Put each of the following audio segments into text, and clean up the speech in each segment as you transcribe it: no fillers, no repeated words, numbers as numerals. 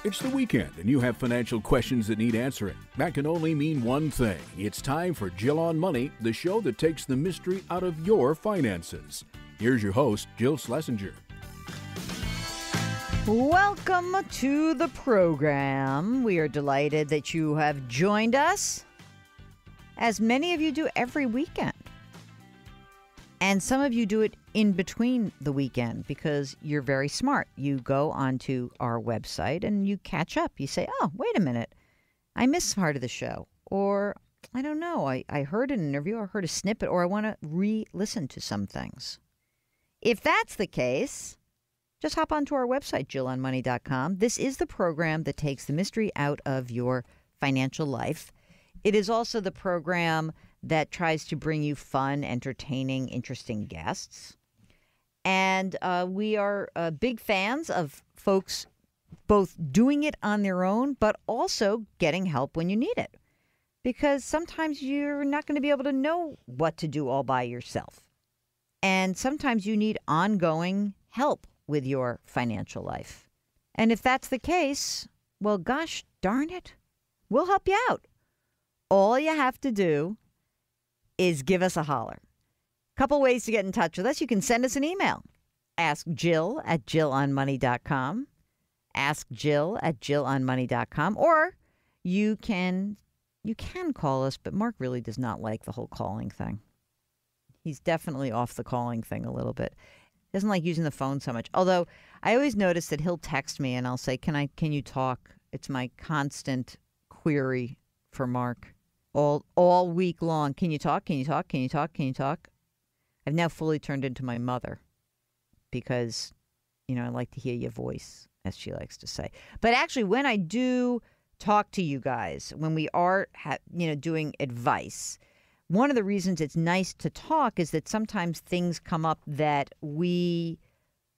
It's the weekend, and you have financial questions that need answering. That can only mean one thing. It's time for Jill on Money, the show that takes the mystery out of your finances. Here's your host, Jill Schlesinger. Welcome to the program. We are delighted that you have joined us, as many of you do every weekend. And some of you do it in between the weekend because you're very smart. You go onto our website and you catch up. You say, oh, wait a minute, I missed part of the show. Or, I don't know, I heard an interview or heard a snippet, or I want to re-listen to some things. If that's the case, just hop onto our website, jillonmoney.com. This is the program that takes the mystery out of your financial life. It is also the program that tries to bring you fun, entertaining, interesting guests. And we are big fans of folks both doing it on their own, but also getting help when you need it. Because sometimes you're not going to be able to know what to do all by yourself. And sometimes you need ongoing help with your financial life. And if that's the case, well, gosh darn it, we'll help you out. All you have to do is give us a holler. Couple ways to get in touch with us. You can send us an email. Ask Jill at jillonmoney.com. Ask Jill at jillonmoney.com. Or you can call us, but Mark really does not like the whole calling thing. He's definitely off the calling thing a little bit. Doesn't like using the phone so much. Although I always notice that he'll text me and I'll say, can you talk? It's my constant query for Mark. All week long. Can you talk? Can you talk? Can you talk? Can you talk? I've now fully turned into my mother because, I like to hear your voice, as she likes to say. But actually, when I do talk to you guys, when we are, doing advice, one of the reasons it's nice to talk is that sometimes things come up that maybe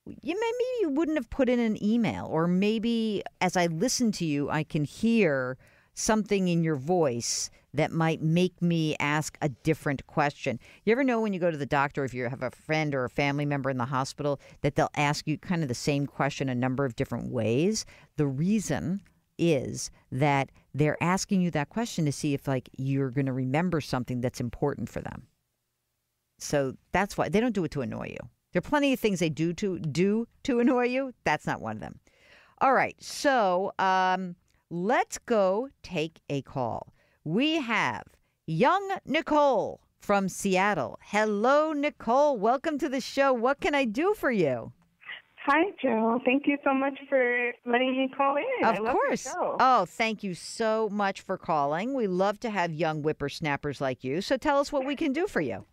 you wouldn't have put in an email, or maybe as I listen to you, I can hear something in your voice that might make me ask a different question. You ever know when you go to the doctor, if you have a friend or a family member in the hospital, that they'll ask you kind of the same question a number of different ways? The reason is that they're asking you that question to see if you're going to remember something that's important for them. So that's why they don't do it to annoy you. There are plenty of things they do to annoy you. That's not one of them. All right. So, let's go take a call. We have young Nicole from Seattle. Hello, Nicole. Welcome to the show. What can I do for you? Hi, Jill. Thank you so much for letting me call in. Of course. Oh, thank you so much for calling. We love to have young whippersnappers like you. So tell us what we can do for you.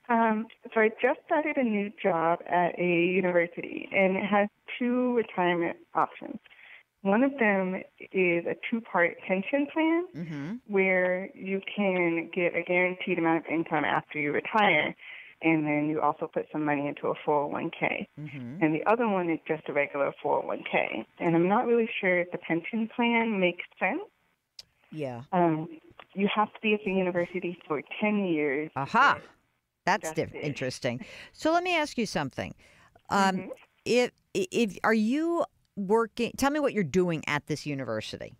So I just started a new job at a university, and it has two retirement options. One of them is a two-part pension plan where you can get a guaranteed amount of income after you retire, and then you also put some money into a 401k. And the other one is just a regular 401k. And I'm not really sure if the pension plan makes sense. Yeah. You have to be at the university for 10 years. Aha. That's interesting. So let me ask you something. If are you working? Tell me what you're doing at this university.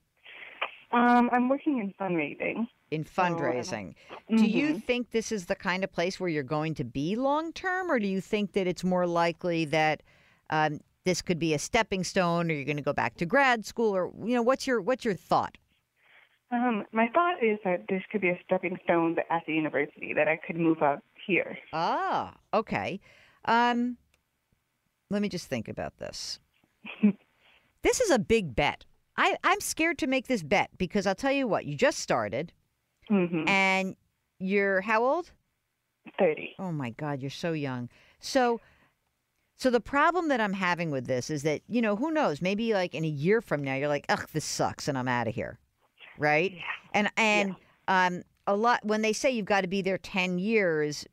I'm working in fundraising. In fundraising. Do you think this is the kind of place where you're going to be long term, or do you think that it's more likely that this could be a stepping stone, or you're going to go back to grad school, or what's your thought? My thought is that this could be a stepping stone at the university, that I could move up here. Ah, okay. Let me just think about this. This is a big bet. I'm scared to make this bet because I'll tell you what, you just started and you're how old? 30. Oh my God, you're so young. So the problem that I'm having with this is that, who knows, maybe in a year from now, you're like, ugh, this sucks and I'm out of here. Right. Yeah. And a lot, when they say you've got to be there 10 years,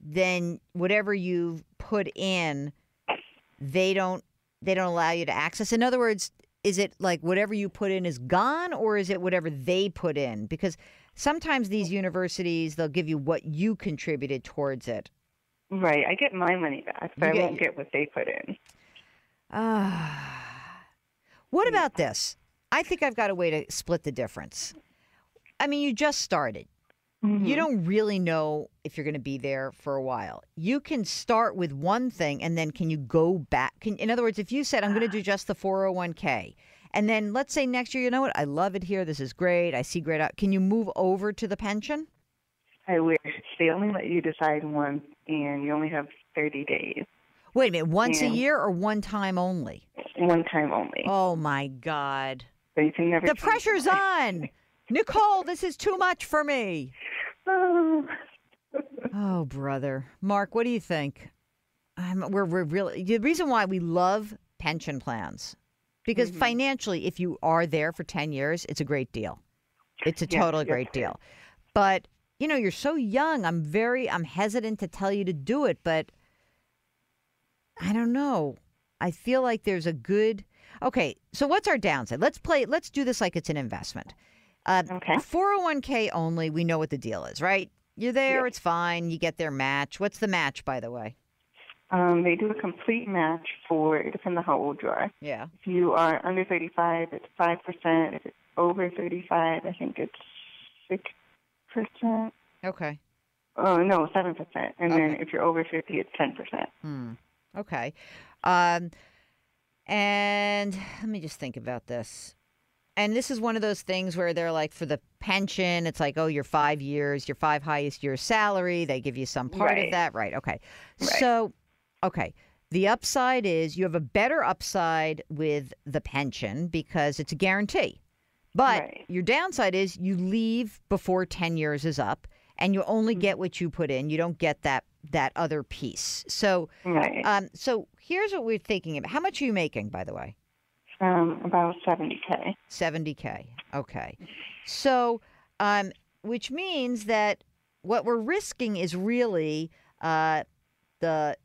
then whatever you've put in, they don't allow you to access. In other words, is it whatever you put in is gone, or is it whatever they put in? Because sometimes these universities, they'll give you what you contributed towards it. Right. I get my money back, but I won't get what they put in. What about this? I think I've got a way to split the difference. I mean, you just started. Mm-hmm. You don't really know if you're going to be there for a while. You can start with one thing, and then can you go back? In other words, if you said, I'm going to do just the 401k, and then let's say next year, you know what? I love it here. This is great. I see great out. Can you move over to the pension? I wish. They only let you decide once, and you only have 30 days. Wait a minute. Once a year or one time only? One time only. Oh, my God. So you can never. The pressure's on. Nicole, this is too much for me. Oh. Oh, brother. Mark, what do you think? We're really the reason why we love pension plans, because financially, if you are there for 10 years, it's a great deal. It's a total great deal. But, you know, you're so young. I'm hesitant to tell you to do it, but I don't know. I feel like there's a good. Okay, so what's our downside? Let's do this like it's an investment. Okay. 401k only, we know what the deal is, right? You're there, it's fine. You get their match. What's the match, by the way? They do a complete match it depends on how old you are. Yeah. If you are under 35, it's 5%. If it's over 35, I think it's 6%. Okay. Oh, no, 7%. And then if you're over 50, it's 10%. Okay. And let me just think about this. And this is one of those things where they're like, for the pension, it's like, oh, your 5 years, your 5 highest years salary. They give you some part of that. Right. Okay. Right. So, okay. The upside is you have a better upside with the pension because it's a guarantee. But your downside is you leave before 10 years is up and you only get what you put in. You don't get that other piece. So, so here's what we're thinking about. How much are you making, by the way? About 70K. 70K. Okay. So, which means that what we're risking is really the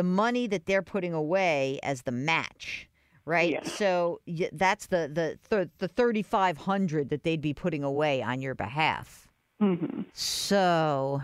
money that they're putting away as the match, right? Yeah. So that's the $3,500 that they'd be putting away on your behalf. Mm-hmm. So,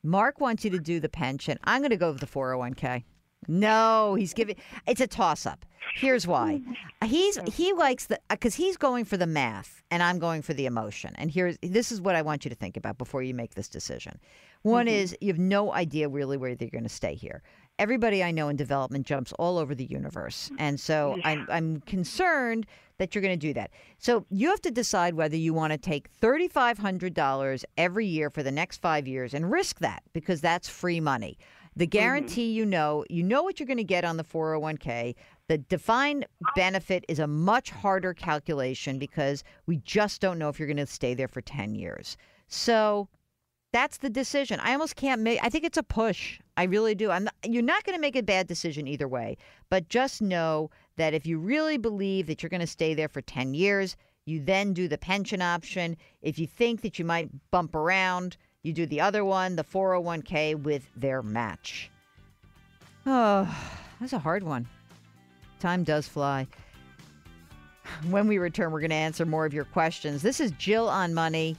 Mark wants you to do the pension. I'm going to go with the 401k. No, it's a toss-up. Here's why. He likes because he's going for the math and I'm going for the emotion. And this is what I want you to think about before you make this decision. One is you have no idea really where you're going to stay here. Everybody I know in development jumps all over the universe. And so I'm concerned that you're going to do that. So you have to decide whether you want to take $3,500 every year for the next 5 years and risk that because that's free money. The guarantee, you know what you're going to get on the 401k. The defined benefit is a much harder calculation because we just don't know if you're going to stay there for 10 years. So that's the decision. I almost can't I think it's a push. I really do. You're not going to make a bad decision either way, but just know that if you really believe that you're going to stay there for 10 years, you then do the pension option. If you think that you might bump around, you do the other one, the 401k with their match. Oh, that's a hard one. Time does fly. When we return, we're going to answer more of your questions. This is Jill on Money.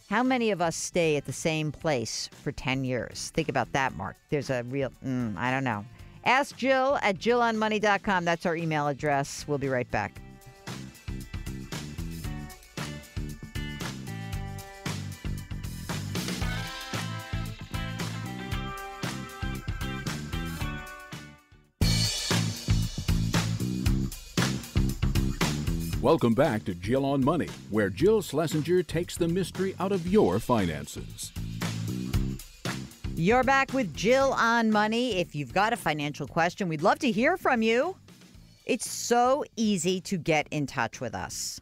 How many of us stay at the same place for 10 years? Think about that, Mark. There's a real, I don't know. Ask Jill at jillonmoney.com. That's our email address. We'll be right back. Welcome back to Jill on Money, where Jill Schlesinger takes the mystery out of your finances. You're back with Jill on Money. If you've got a financial question, we'd love to hear from you. It's so easy to get in touch with us.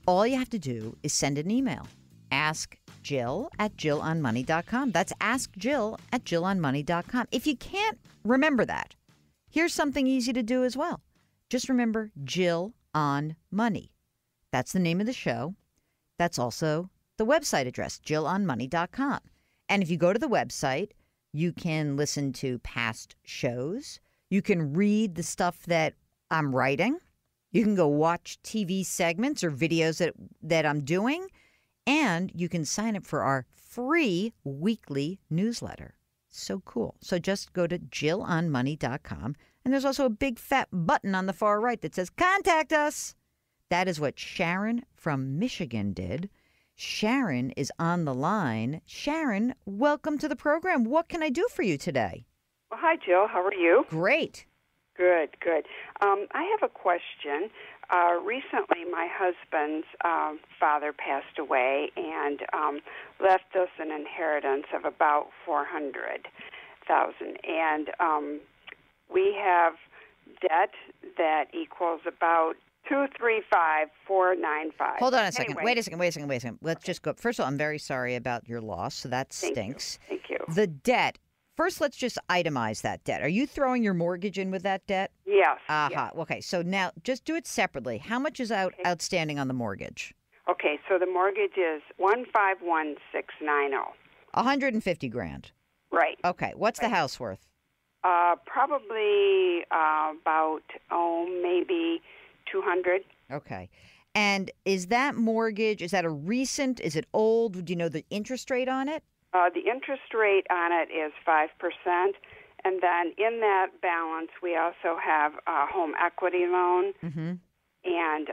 All you have to do is send an email. Ask Jill at jillonmoney.com. That's Ask Jill at jillonmoney.com. If you can't remember that, here's something easy to do as well. Just remember Jill on Money. That's the name of the show. That's also the website address, jillonmoney.com. And if you go to the website, you can listen to past shows. You can read the stuff that I'm writing. You can go watch TV segments or videos that I'm doing. And you can sign up for our free weekly newsletter. So cool. So just go to jillonmoney.com. And there's also a big fat button on the far right that says, contact us. That is what Sharon from Michigan did. Sharon is on the line. Sharon, welcome to the program. What can I do for you today? Well, hi, Jill. How are you? Great. Good, good. I have a question. Recently, my husband's father passed away and left us an inheritance of about $400,000, and we have debt that equals about 235,495. Hold on a second. Anyway. Wait a second. Let's just go. First of all, I'm very sorry about your loss, so that stinks. Thank you. The debt. First, let's just itemize that debt. Are you throwing your mortgage in with that debt? Yes. Yes. Okay, so now just do it separately. How much is outstanding on the mortgage? Okay, so the mortgage is 151,690. 150 grand. Right. Okay, what's the house worth? Probably about maybe 200. Okay. And is that mortgage, is that a recent, is it old? Do you know the interest rate on it? The interest rate on it is 5%, and then in that balance, we also have a home equity loan and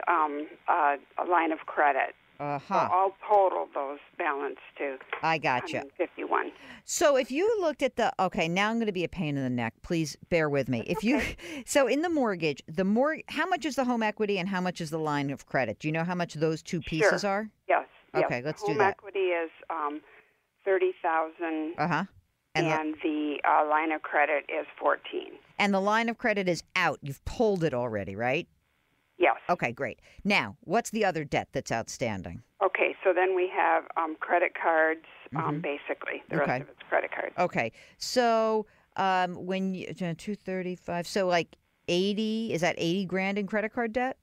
a line of credit. So all total, those balance to I gotcha. 151. So if you looked at okay, now I'm going to be a pain in the neck. Please bear with me. So in the mortgage, how much is the home equity and how much is the line of credit? Do you know how much those two pieces are? Yes. Okay, let's do that. Home equity is 30,000. And the line of credit is 14. And the line of credit is out. You've pulled it already, right? Yes. Okay, great. Now, what's the other debt that's outstanding? Okay, so then we have credit cards, basically. The rest of it's credit cards. Okay, so when you 235, so like 80, is that 80 grand in credit card debt?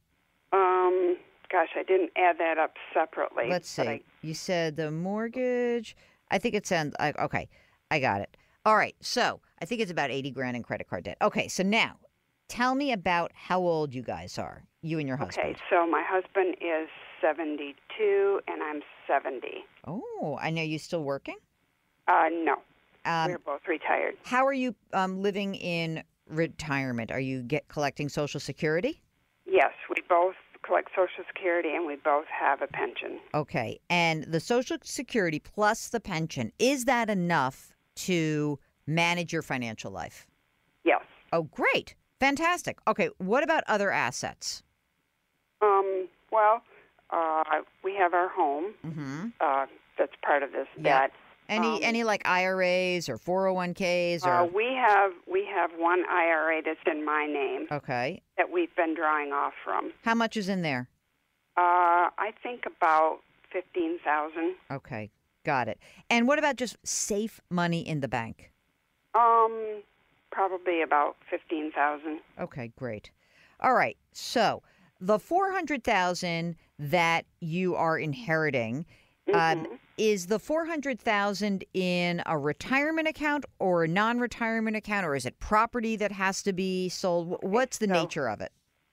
Gosh, I didn't add that up separately. Let's see. You said the mortgage. I think it sounds okay. I got it. All right, so I think it's about 80 grand in credit card debt. Okay, so now tell me about how old you guys are, you and your husband. Okay, so my husband is 72 and I'm 70. Oh, I know. You still working? No. We're both retired. How are you living in retirement? Are you collecting Social Security? Yes, we both collect Social Security and we both have a pension. Okay, and the Social Security plus the pension, is that enough to manage your financial life? Yes. Oh, great. Fantastic. Okay, what about other assets? Well, we have our home. That's part of this debt. Any like IRAs or 401ks or we have one IRA that's in my name. Okay. That we've been drawing off from. How much is in there? I think about 15,000. Okay, got it. And what about just safe money in the bank? Probably about 15,000. Okay, great. All right. So the 400,000 that you are inheriting, is the 400,000 in a retirement account or a non-retirement account, or is it property that has to be sold? What's the nature of it?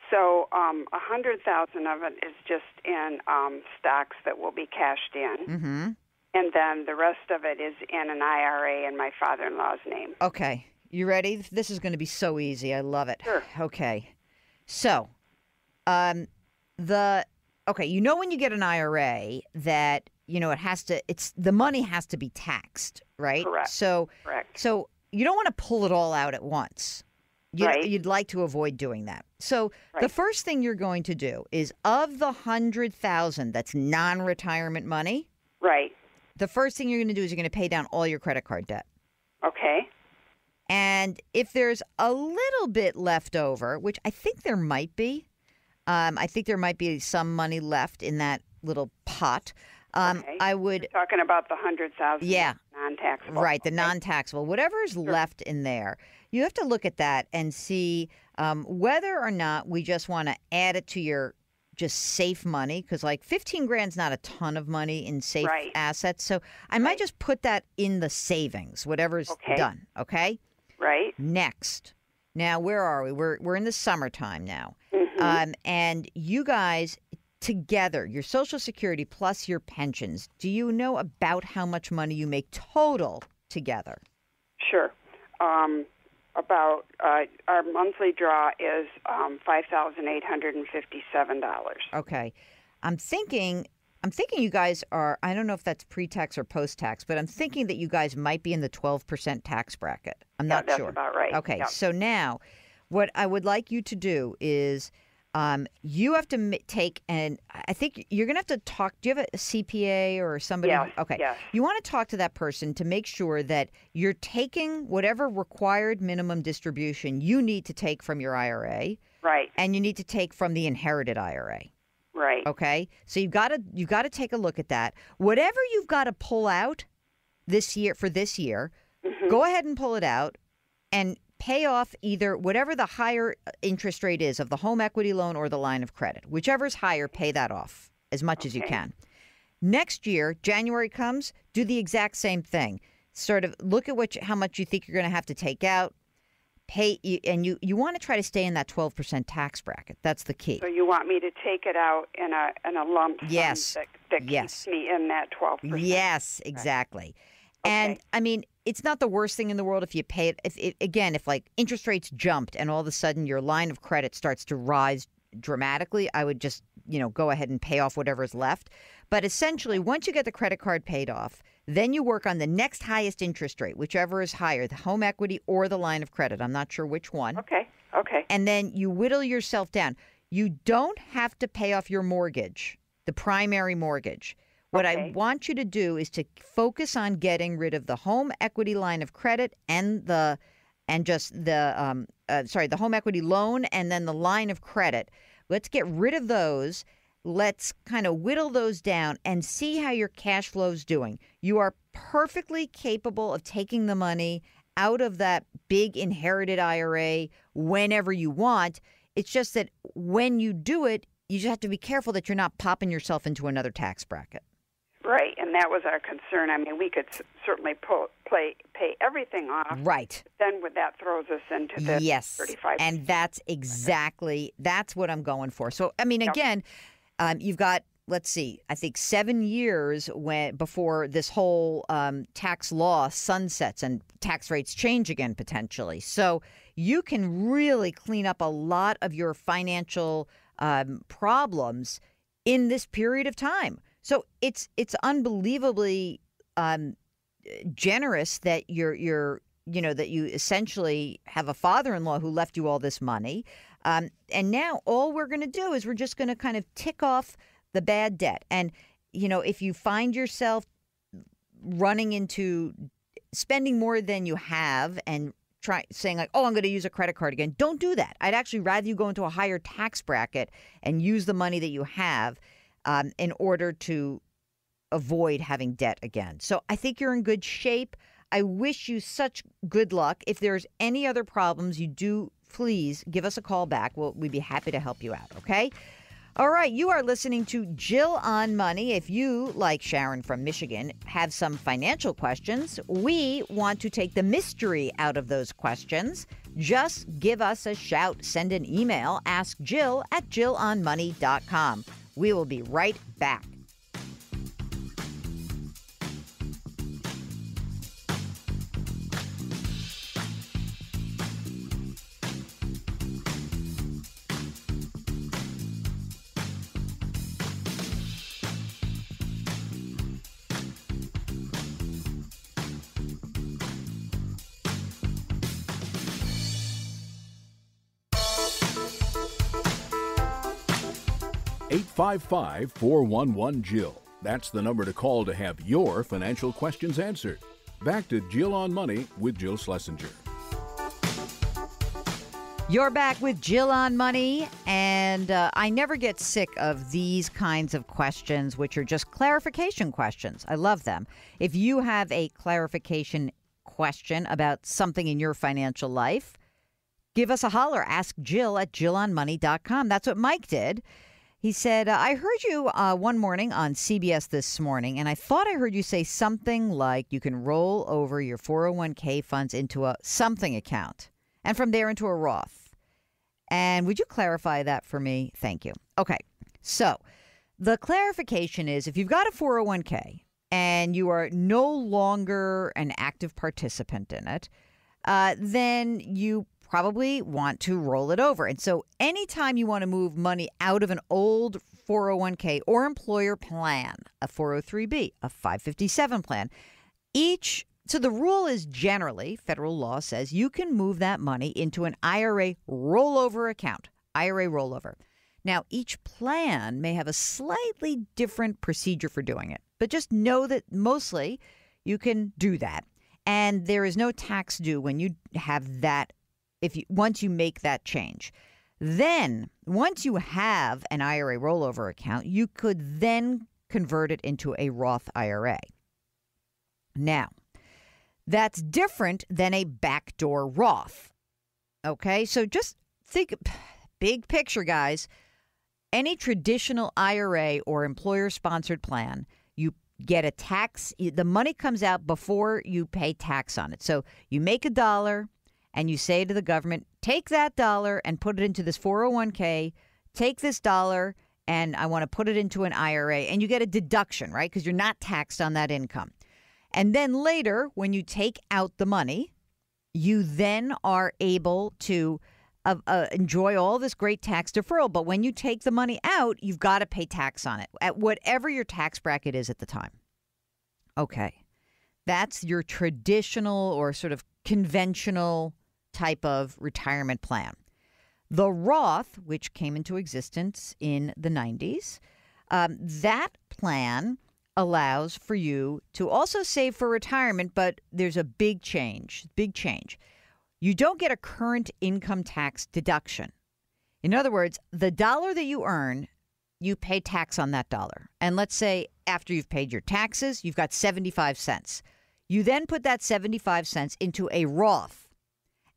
So 100,000 of it is just in stocks that will be cashed in, and then the rest of it is in an IRA in my father-in-law's name. Okay. You ready? This is going to be so easy. I love it. Sure. Okay. So, when you get an IRA that, the money has to be taxed, right? Correct. So you don't want to pull it all out at once. Right. You'd like to avoid doing that. So the first thing you're going to do is, of the 100,000 that's non-retirement money. Right. The first thing you're going to do is you're going to pay down all your credit card debt. Okay. And if there's a little bit left over, which I think there might be, I think there might be some money left in that little pot. Okay. I would. You're talking about the 100,000. Yeah. Non-taxable. Right, the non-taxable. Whatever's left in there, you have to look at that and see whether or not we just want to add it to your just safe money, because like 15 grand's not a ton of money in safe assets. So I might just put that in the savings, whatever's done. Okay. Right. Next. Now, where are we? We're in the summertime now. And you guys together, your Social Security plus your pensions, do you know about how much money you make total together? Sure. about our monthly draw is $5,857. Okay. I'm thinking you guys are, I don't know if that's pre-tax or post-tax, but I'm thinking that you guys might be in the 12% tax bracket. I'm not that's sure. About right. Okay. Yep. So now what I would like you to do is you have to take, and I think you're going to have to talk. Do you have a CPA or somebody? Yes. Okay. Yes. You want to talk to that person to make sure that you're taking whatever required minimum distribution you need to take from your IRA. Right. And you need to take from the inherited IRA. Right. Okay. So you've got to take a look at that. Whatever you've got to pull out this year, go ahead and pull it out and pay off either whatever the higher interest rate is of the home equity loan or the line of credit. Whichever's higher, pay that off as much as you can. Next year, January comes, do the exact same thing. Sort of look at how much you think you're going to have to take out. And you want to try to stay in that 12% tax bracket. That's the key. So you want me to take it out in a lump sum that keeps me in that 12%. Yes, exactly. Okay. And I mean, it's not the worst thing in the world if you pay it. If like interest rates jumped and all of a sudden your line of credit starts to rise dramatically, I would just, go ahead and pay off whatever's left. But essentially, once you get the credit card paid off, then you work on the next highest interest rate, whichever is higher, the home equity or the line of credit. I'm not sure which one. Okay. And then you whittle yourself down. You don't have to pay off your mortgage, the primary mortgage. What I want you to do is to focus on getting rid of the home equity line of credit and the home equity loan and then the line of credit. Let's get rid of those. Let's kind of whittle those down and see how your cash flow is doing. You are perfectly capable of taking the money out of that big inherited IRA whenever you want. It's just that when you do it, you just have to be careful that you're not popping yourself into another tax bracket. Right, and that was our concern. I mean, we could certainly pay everything off. Right. Then that throws us into the 35%. And that's what I'm going for. So, I mean, again, you've got, let's see, I think 7 years before this whole tax law sunsets and tax rates change again potentially. So you can really clean up a lot of your financial problems in this period of time. So it's unbelievably generous that that you essentially have a father-in-law who left you all this money. And now all we're going to do is we're just going to kind of tick off the bad debt. And, if you find yourself running into spending more than you have and saying like, oh, I'm going to use a credit card again, don't do that. I'd actually rather you go into a higher tax bracket and use the money that you have in order to avoid having debt again. So I think you're in good shape. I wish you such good luck. If there's any other problems, please give us a call back. We'd be happy to help you out, okay? All right, you are listening to Jill on Money. If you, like Sharon from Michigan, have some financial questions, we want to take the mystery out of those questions. Just give us a shout. Send an email. Ask Jill at jillonmoney.com. We will be right back. (855-411-JILL). That's the number to call to have your financial questions answered. Back to Jill on Money with Jill Schlesinger. You're back with Jill on Money, and I never get sick of these kinds of questions, which are just clarification questions. I love them. If you have a clarification question about something in your financial life, give us a holler. Ask Jill at jillonmoney.com. That's what Mike did. He said, I heard you one morning on CBS this morning, and I thought I heard you say something like you can roll over your 401k funds into a something account and from there into a Roth. And would you clarify that for me? Thank you. Okay. So the clarification is if you've got a 401k and you are no longer an active participant in it, then you probably want to roll it over. And so anytime you want to move money out of an old 401k or employer plan, a 403b, a 557 plan, so the rule is generally, federal law says, you can move that money into an IRA rollover account, IRA rollover. Now, each plan may have a slightly different procedure for doing it, but just know that mostly you can do that. And there is no tax due when you have that, once you make that change. Then, once you have an IRA rollover account, you could then convert it into a Roth IRA. Now, that's different than a backdoor Roth. Okay, so just think big picture, guys. Any traditional IRA or employer-sponsored plan, you get a tax. The money comes out before you pay tax on it. So you make $1 and you say to the government, take that $1 and put it into this 401k. Take this $1 and I want to put it into an IRA. And you get a deduction, right? Because you're not taxed on that income. And then later, when you take out the money, you then are able to enjoy all this great tax deferral. But when you take the money out, you've got to pay tax on it at whatever your tax bracket is at the time. Okay. That's your traditional or sort of conventional type of retirement plan. The Roth, which came into existence in the 90s, that plan allows for you to also save for retirement, but there's a big change. You don't get a current income tax deduction. In other words, the $1 that you earn, you pay tax on that $1. And let's say after you've paid your taxes, you've got 75 cents. You then put that 75 cents into a Roth.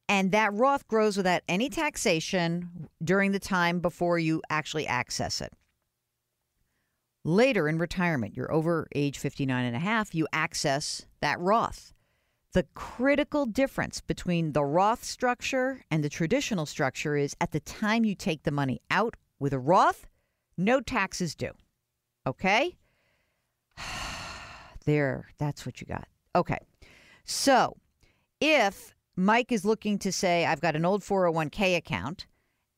And that Roth grows without any taxation during the time before you actually access it. Later in retirement, you're over age 59 and a half, you access that Roth. The critical difference between the Roth structure and the traditional structure is at the time you take the money out with a Roth, no taxes due. Okay? There, that's what you got. Okay. So if Mike is looking to say, I've got an old 401k account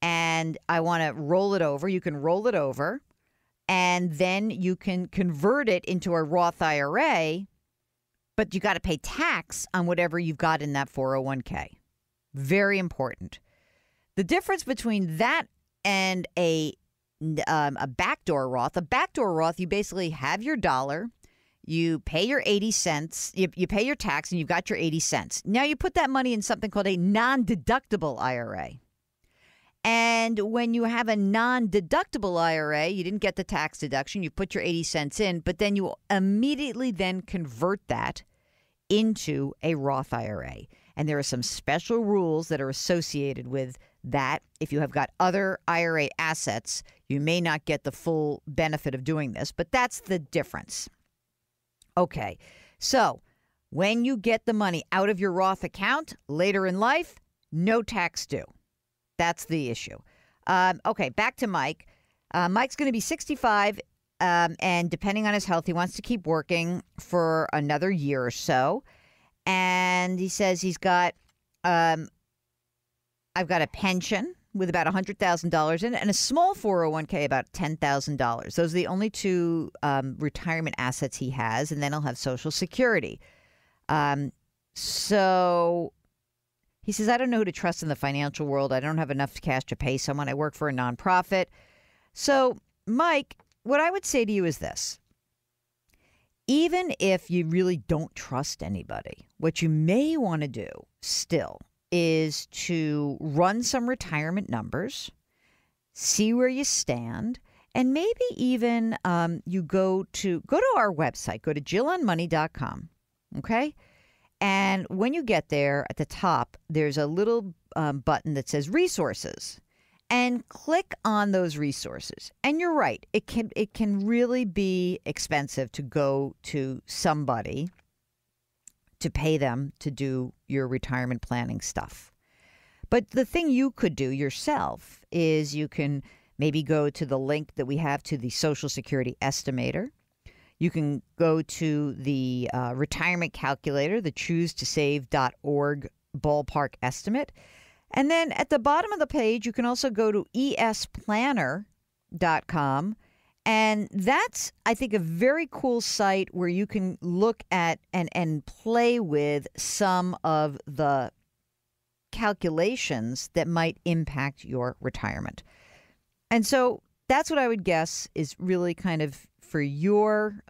and I want to roll it over, you can roll it over. And then you can convert it into a Roth IRA, but you got to pay tax on whatever you've got in that 401k. Very important. The difference between that and a backdoor Roth, you basically have your $1, you pay your 80 cents, you pay your tax, and you've got your 80 cents. Now you put that money in something called a non-deductible IRA. And when you have a non-deductible IRA, you didn't get the tax deduction, you put your 80 cents in, but then you immediately then convert that into a Roth IRA. And there are some special rules that are associated with that. If you have got other IRA assets, you may not get the full benefit of doing this, but that's the difference. Okay, so when you get the money out of your Roth account later in life, no tax due. That's the issue. Okay, back to Mike. Mike's going to be 65, and depending on his health, he wants to keep working for another year or so. And he says he's got, I've got a pension with about $100,000 in it and a small 401k, about $10,000. Those are the only two retirement assets he has, and then he'll have Social Security. So he says, I don't know who to trust in the financial world. I don't have enough cash to pay someone. I work for a nonprofit. So, Mike, what I would say to you is this. Even if you really don't trust anybody, what you may want to do still is to run some retirement numbers, see where you stand, and maybe even you go to our website, go to jillonmoney.com, okay? And when you get there at the top, there's a little button that says resources, and click on those resources. And you're right. It can really be expensive to go to somebody to pay them to do your retirement planning stuff. But the thing you could do yourself is you can maybe go to the link that we have to the Social Security Estimator. You can go to the retirement calculator, the choosetosave.org ballpark estimate. And then at the bottom of the page, you can also go to esplanner.com. And that's, I think, a very cool site where you can look at and play with some of the calculations that might impact your retirement. And so that's what I would guess is really kind of for your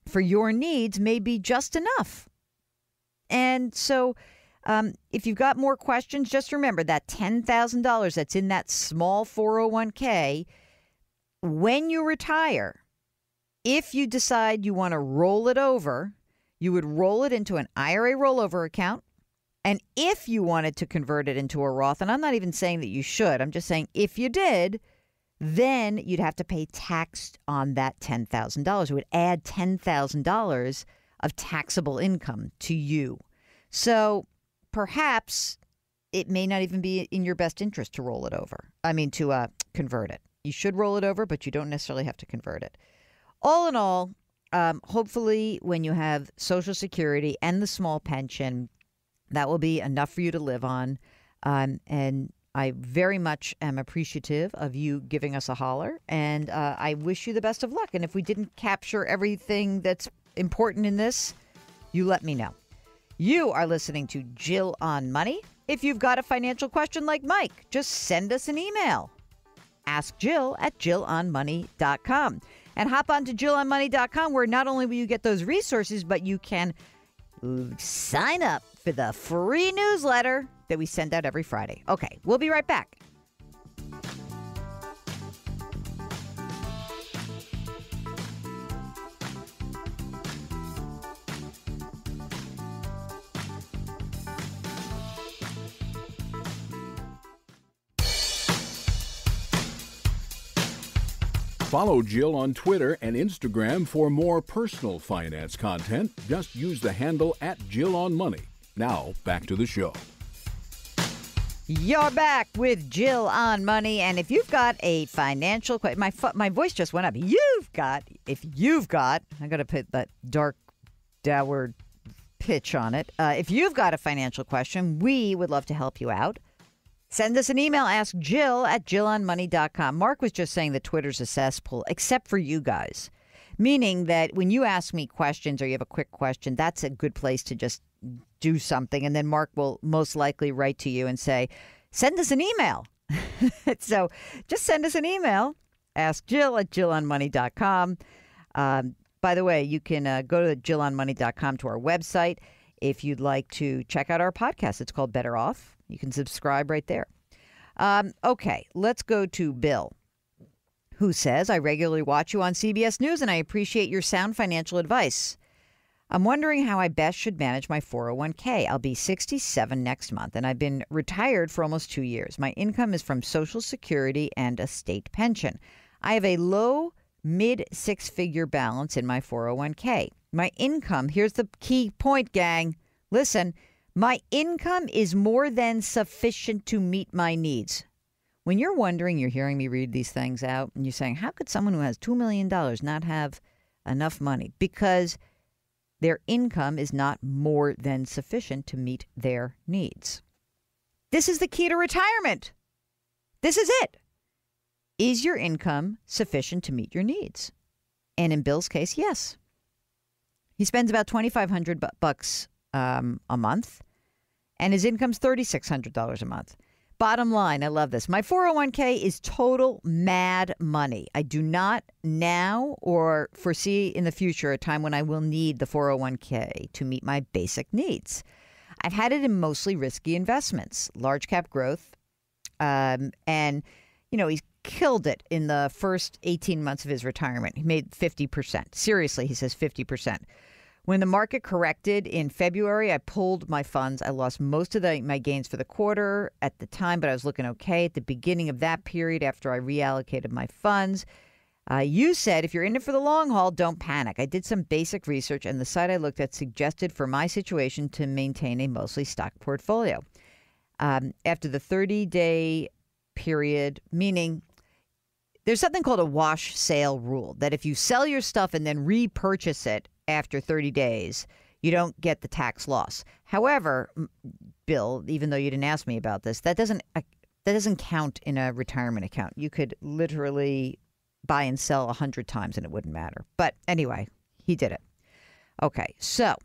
needs may be just enough. And so if you've got more questions, just remember that $10,000 that's in that small 401k, when you retire, if you decide you want to roll it over, you would roll it into an IRA rollover account. And if you wanted to convert it into a Roth, and I'm not even saying that you should, I'm just saying if you did, then you'd have to pay tax on that $10,000. It would add $10,000 of taxable income to you. So perhaps it may not even be in your best interest to roll it over. To convert it. You should roll it over, but you don't necessarily have to convert it. All in all, hopefully when you have Social Security and the small pension, that will be enough for you to live on. And I very much am appreciative of you giving us a holler, and I wish you the best of luck. And if we didn't capture everything that's important in this, you let me know. You are listening to Jill on Money. If you've got a financial question like Mike, just send us an email. Ask Jill at JillOnMoney.com. And hop on to JillOnMoney.com, where not only will you get those resources, but you can sign up for the free newsletter that we send out every Friday. Okay, we'll be right back. Follow Jill on Twitter and Instagram for more personal finance content. Just use the handle @JillOnMoney. Now, back to the show. You're back with Jill on Money. And if you've got a financial question, my voice just went up. I got to put that dark, dour pitch on it. If you've got a financial question, we would love to help you out. Send us an email, ask Jill at JillOnMoney.com. Mark was just saying that Twitter's a cesspool, except for you guys. Meaning that when you ask me questions or you have a quick question, that's a good place to just do something. And then Mark will most likely write to you and say, send us an email. So just send us an email. Ask Jill at JillOnMoney.com. By the way, you can go to JillOnMoney.com to our website if you'd like to check out our podcast. It's called Better Off. You can subscribe right there. Okay, let's go to Bill, who says, I regularly watch you on CBS News and I appreciate your sound financial advice. I'm wondering how I best should manage my 401k. I'll be 67 next month and I've been retired for almost 2 years. My income is from Social Security and a state pension. I have a low mid six-figure balance in my 401k. My income, here's the key point, gang. Listen, my income is more than sufficient to meet my needs. When you're wondering, you're hearing me read these things out, and you're saying, how could someone who has $2 million not have enough money? Because their income is not more than sufficient to meet their needs. This is the key to retirement. This is it. Is your income sufficient to meet your needs? And in Bill's case, yes. He spends about $2,500 a month, and his income's $3,600 a month. Bottom line, I love this. My 401k is total mad money. I do not now or foresee in the future a time when I will need the 401k to meet my basic needs. I've had it in mostly risky investments, large cap growth, and, you know, he's killed it in the first 18 months of his retirement. He made 50%. Seriously, he says 50%. When the market corrected in February, I pulled my funds. I lost most of my gains for the quarter at the time, but I was looking okay at the beginning of that period after I reallocated my funds. You said if you're in it for the long haul, don't panic. I did some basic research, and the site I looked at suggested for my situation to maintain a mostly stock portfolio. After the 30-day period, meaning there's something called a wash sale rule, that if you sell your stuff and then repurchase it after 30 days, you don't get the tax loss. However, Bill, even though you didn't ask me about this, that doesn't count in a retirement account. You could literally buy and sell 100 times and it wouldn't matter. But anyway, he did it. Okay, so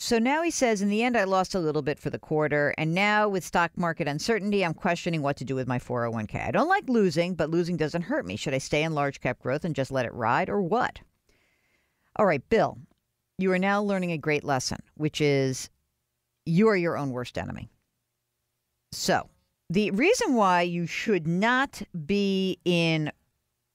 now he says, in the end, I lost a little bit for the quarter. And now with stock market uncertainty, I'm questioning what to do with my 401k. I don't like losing, but losing doesn't hurt me. Should I stay in large cap growth and just let it ride or what? All right, Bill, you are now learning a great lesson, which is you are your own worst enemy. So the reason why you should not be in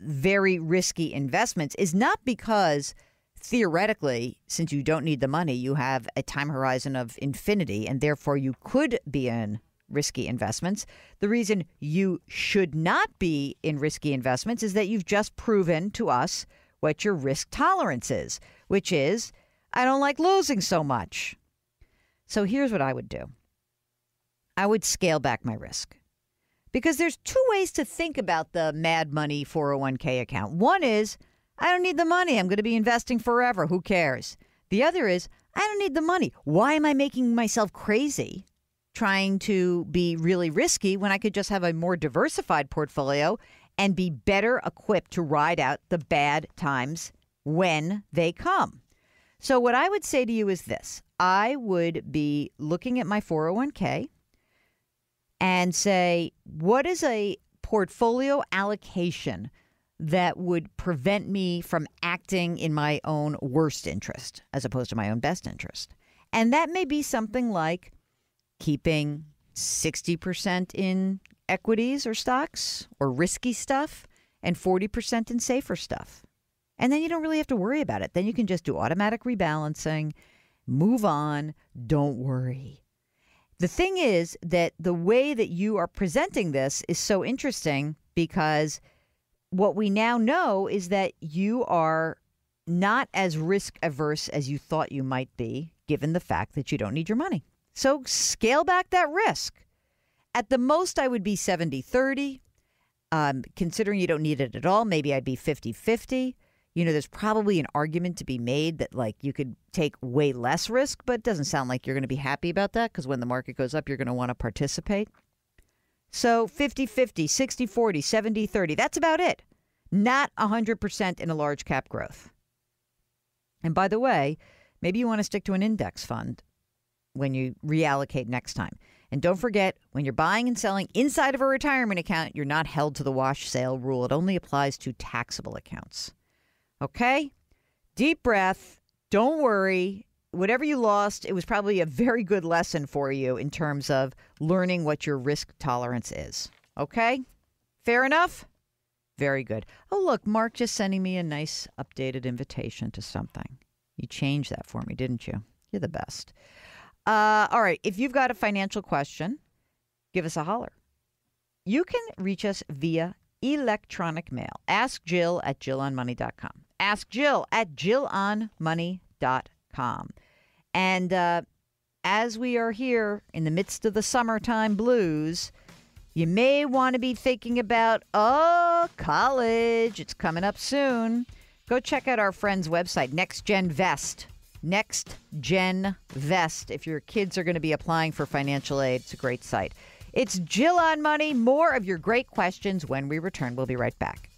very risky investments is not because theoretically, since you don't need the money, you have a time horizon of infinity and therefore you could be in risky investments. The reason you should not be in risky investments is that you've just proven to us what your risk tolerance is, which is, I don't like losing so much. So here's what I would do. I would scale back my risk. Because there's two ways to think about the Mad Money 401k account. One is, I don't need the money. I'm going to be investing forever. Who cares? The other is, I don't need the money. Why am I making myself crazy trying to be really risky when I could just have a more diversified portfolio and be better equipped to ride out the bad times when they come? So what I would say to you is this. I would be looking at my 401k and say, what is a portfolio allocation that would prevent me from acting in my own worst interest as opposed to my own best interest? And that may be something like keeping 60% in equities or stocks or risky stuff and 40% in safer stuff. And then you don't really have to worry about it. Then you can just do automatic rebalancing, move on, don't worry. The thing is that the way that you are presenting this is so interesting because what we now know is that you are not as risk averse as you thought you might be, given the fact that you don't need your money. So scale back that risk. At the most, I would be 70-30. Considering you don't need it at all, maybe I'd be 50-50. You know, there's probably an argument to be made that, like, you could take way less risk, but it doesn't sound like you're going to be happy about that because when the market goes up, you're going to want to participate. So 50-50, 60-40, 70-30, that's about it. Not 100% in a large cap growth. And by the way, maybe you want to stick to an index fund when you reallocate next time. And don't forget, when you're buying and selling inside of a retirement account, you're not held to the wash sale rule. It only applies to taxable accounts. Okay? Deep breath. Don't worry. Whatever you lost, it was probably a very good lesson for you in terms of learning what your risk tolerance is. Okay? Fair enough? Very good. Oh, look, Mark just sending me a nice updated invitation to something. You changed that for me, didn't you? You're the best. All right. If you've got a financial question, give us a holler. You can reach us via electronic mail. Ask Jill at JillOnMoney.com. Ask Jill at JillOnMoney.com. And as we are here in the midst of the summertime blues, you may want to be thinking about, college. It's coming up soon. Go check out our friend's website, Next Gen Vest. Next Gen Vest. If your kids are going to be applying for financial aid, it's a great site. It's Jill on Money. More of your great questions when we return. We'll be right back.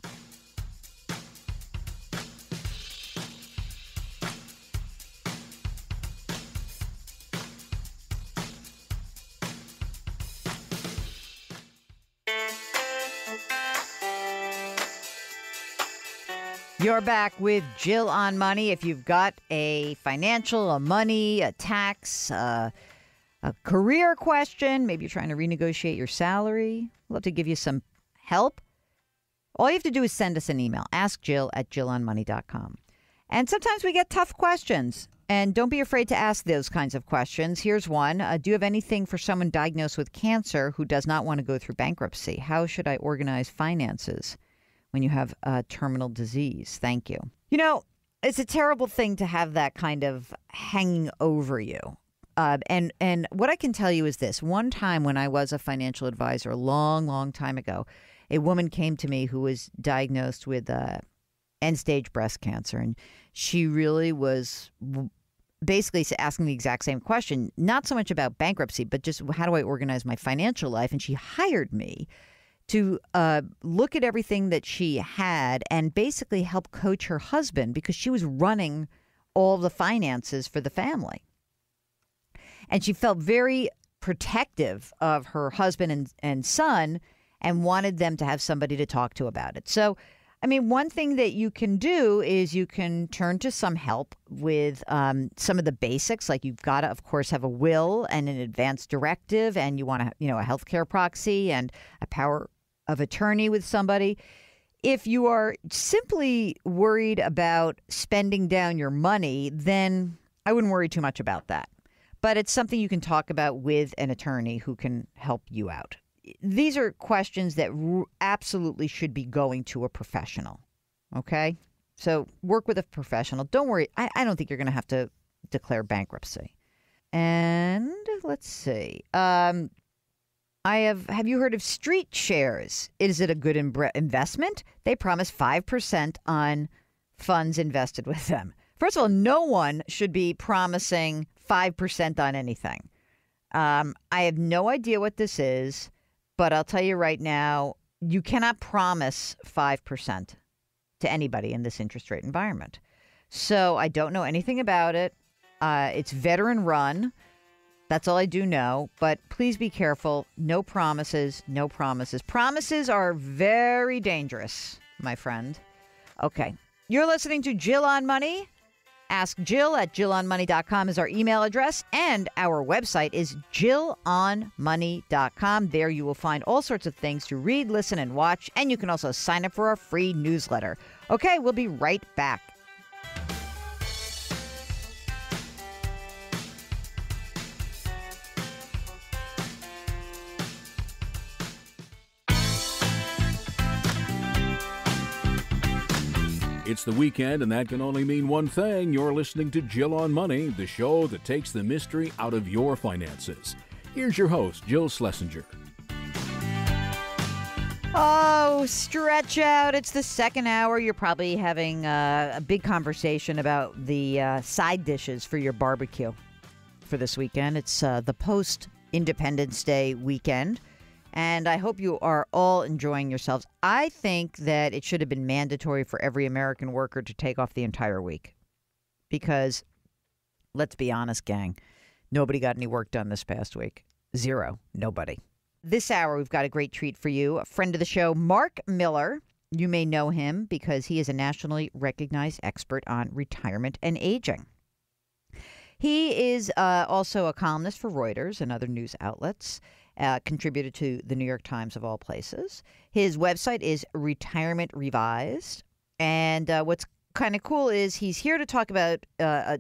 You're back with Jill on Money. If you've got a financial, a money, a tax, a career question, maybe you're trying to renegotiate your salary, we'd love to give you some help. All you have to do is send us an email. Ask Jill at JillOnMoney.com. And sometimes we get tough questions. And don't be afraid to ask those kinds of questions. Here's one. Do you have anything for someone diagnosed with cancer who does not want to go through bankruptcy? How should I organize finances when you have a terminal disease? Thank you. You know, it's a terrible thing to have that kind of hanging over you. And what I can tell you is this. One time when I was a financial advisor a long, long time ago, a woman came to me who was diagnosed with end-stage breast cancer. And she really was basically asking the exact same question, not so much about bankruptcy, but just how do I organize my financial life? And she hired me to look at everything that she had and basically help coach her husband because she was running all the finances for the family. And she felt very protective of her husband and son and wanted them to have somebody to talk to about it. So, I mean, one thing that you can do is you can turn to some help with some of the basics. Like you've got to, of course, have a will and an advance directive, and you want to, a healthcare proxy and a power of attorney with somebody. If you are simply worried about spending down your money, then I wouldn't worry too much about that. But it's something you can talk about with an attorney who can help you out. These are questions that absolutely should be going to a professional. Okay? So work with a professional. Don't worry. I don't think you're going to have to declare bankruptcy. And let's see. Have you heard of street shares? Is it a good investment? They promise 5% on funds invested with them. First of all, no one should be promising 5% on anything. I have no idea what this is, but I'll tell you right now, you cannot promise 5% to anybody in this interest rate environment. So I don't know anything about it. It's veteran run. That's all I do know. But please be careful. No promises. No promises. Promises are very dangerous, my friend. Okay. You're listening to Jill on Money. Ask Jill at JillOnMoney.com is our email address. And our website is JillOnMoney.com. There you will find all sorts of things to read, listen, and watch. And you can also sign up for our free newsletter. Okay, we'll be right back. It's the weekend, and that can only mean one thing. You're listening to Jill on Money, the show that takes the mystery out of your finances. Here's your host, Jill Schlesinger. Oh, stretch out. It's the second hour. You're probably having a big conversation about the side dishes for your barbecue for this weekend. It's the post-Independence Day weekend. And I hope you are all enjoying yourselves. I think that it should have been mandatory for every American worker to take off the entire week. Because, let's be honest, gang, nobody got any work done this past week. Zero. Nobody. This hour, we've got a great treat for you. A friend of the show, Mark Miller. You may know him because he is a nationally recognized expert on retirement and aging. He is also a columnist for Reuters and other news outlets. Contributed to the New York Times of all places. His website is Retirement Revised. And what's kind of cool is he's here to talk about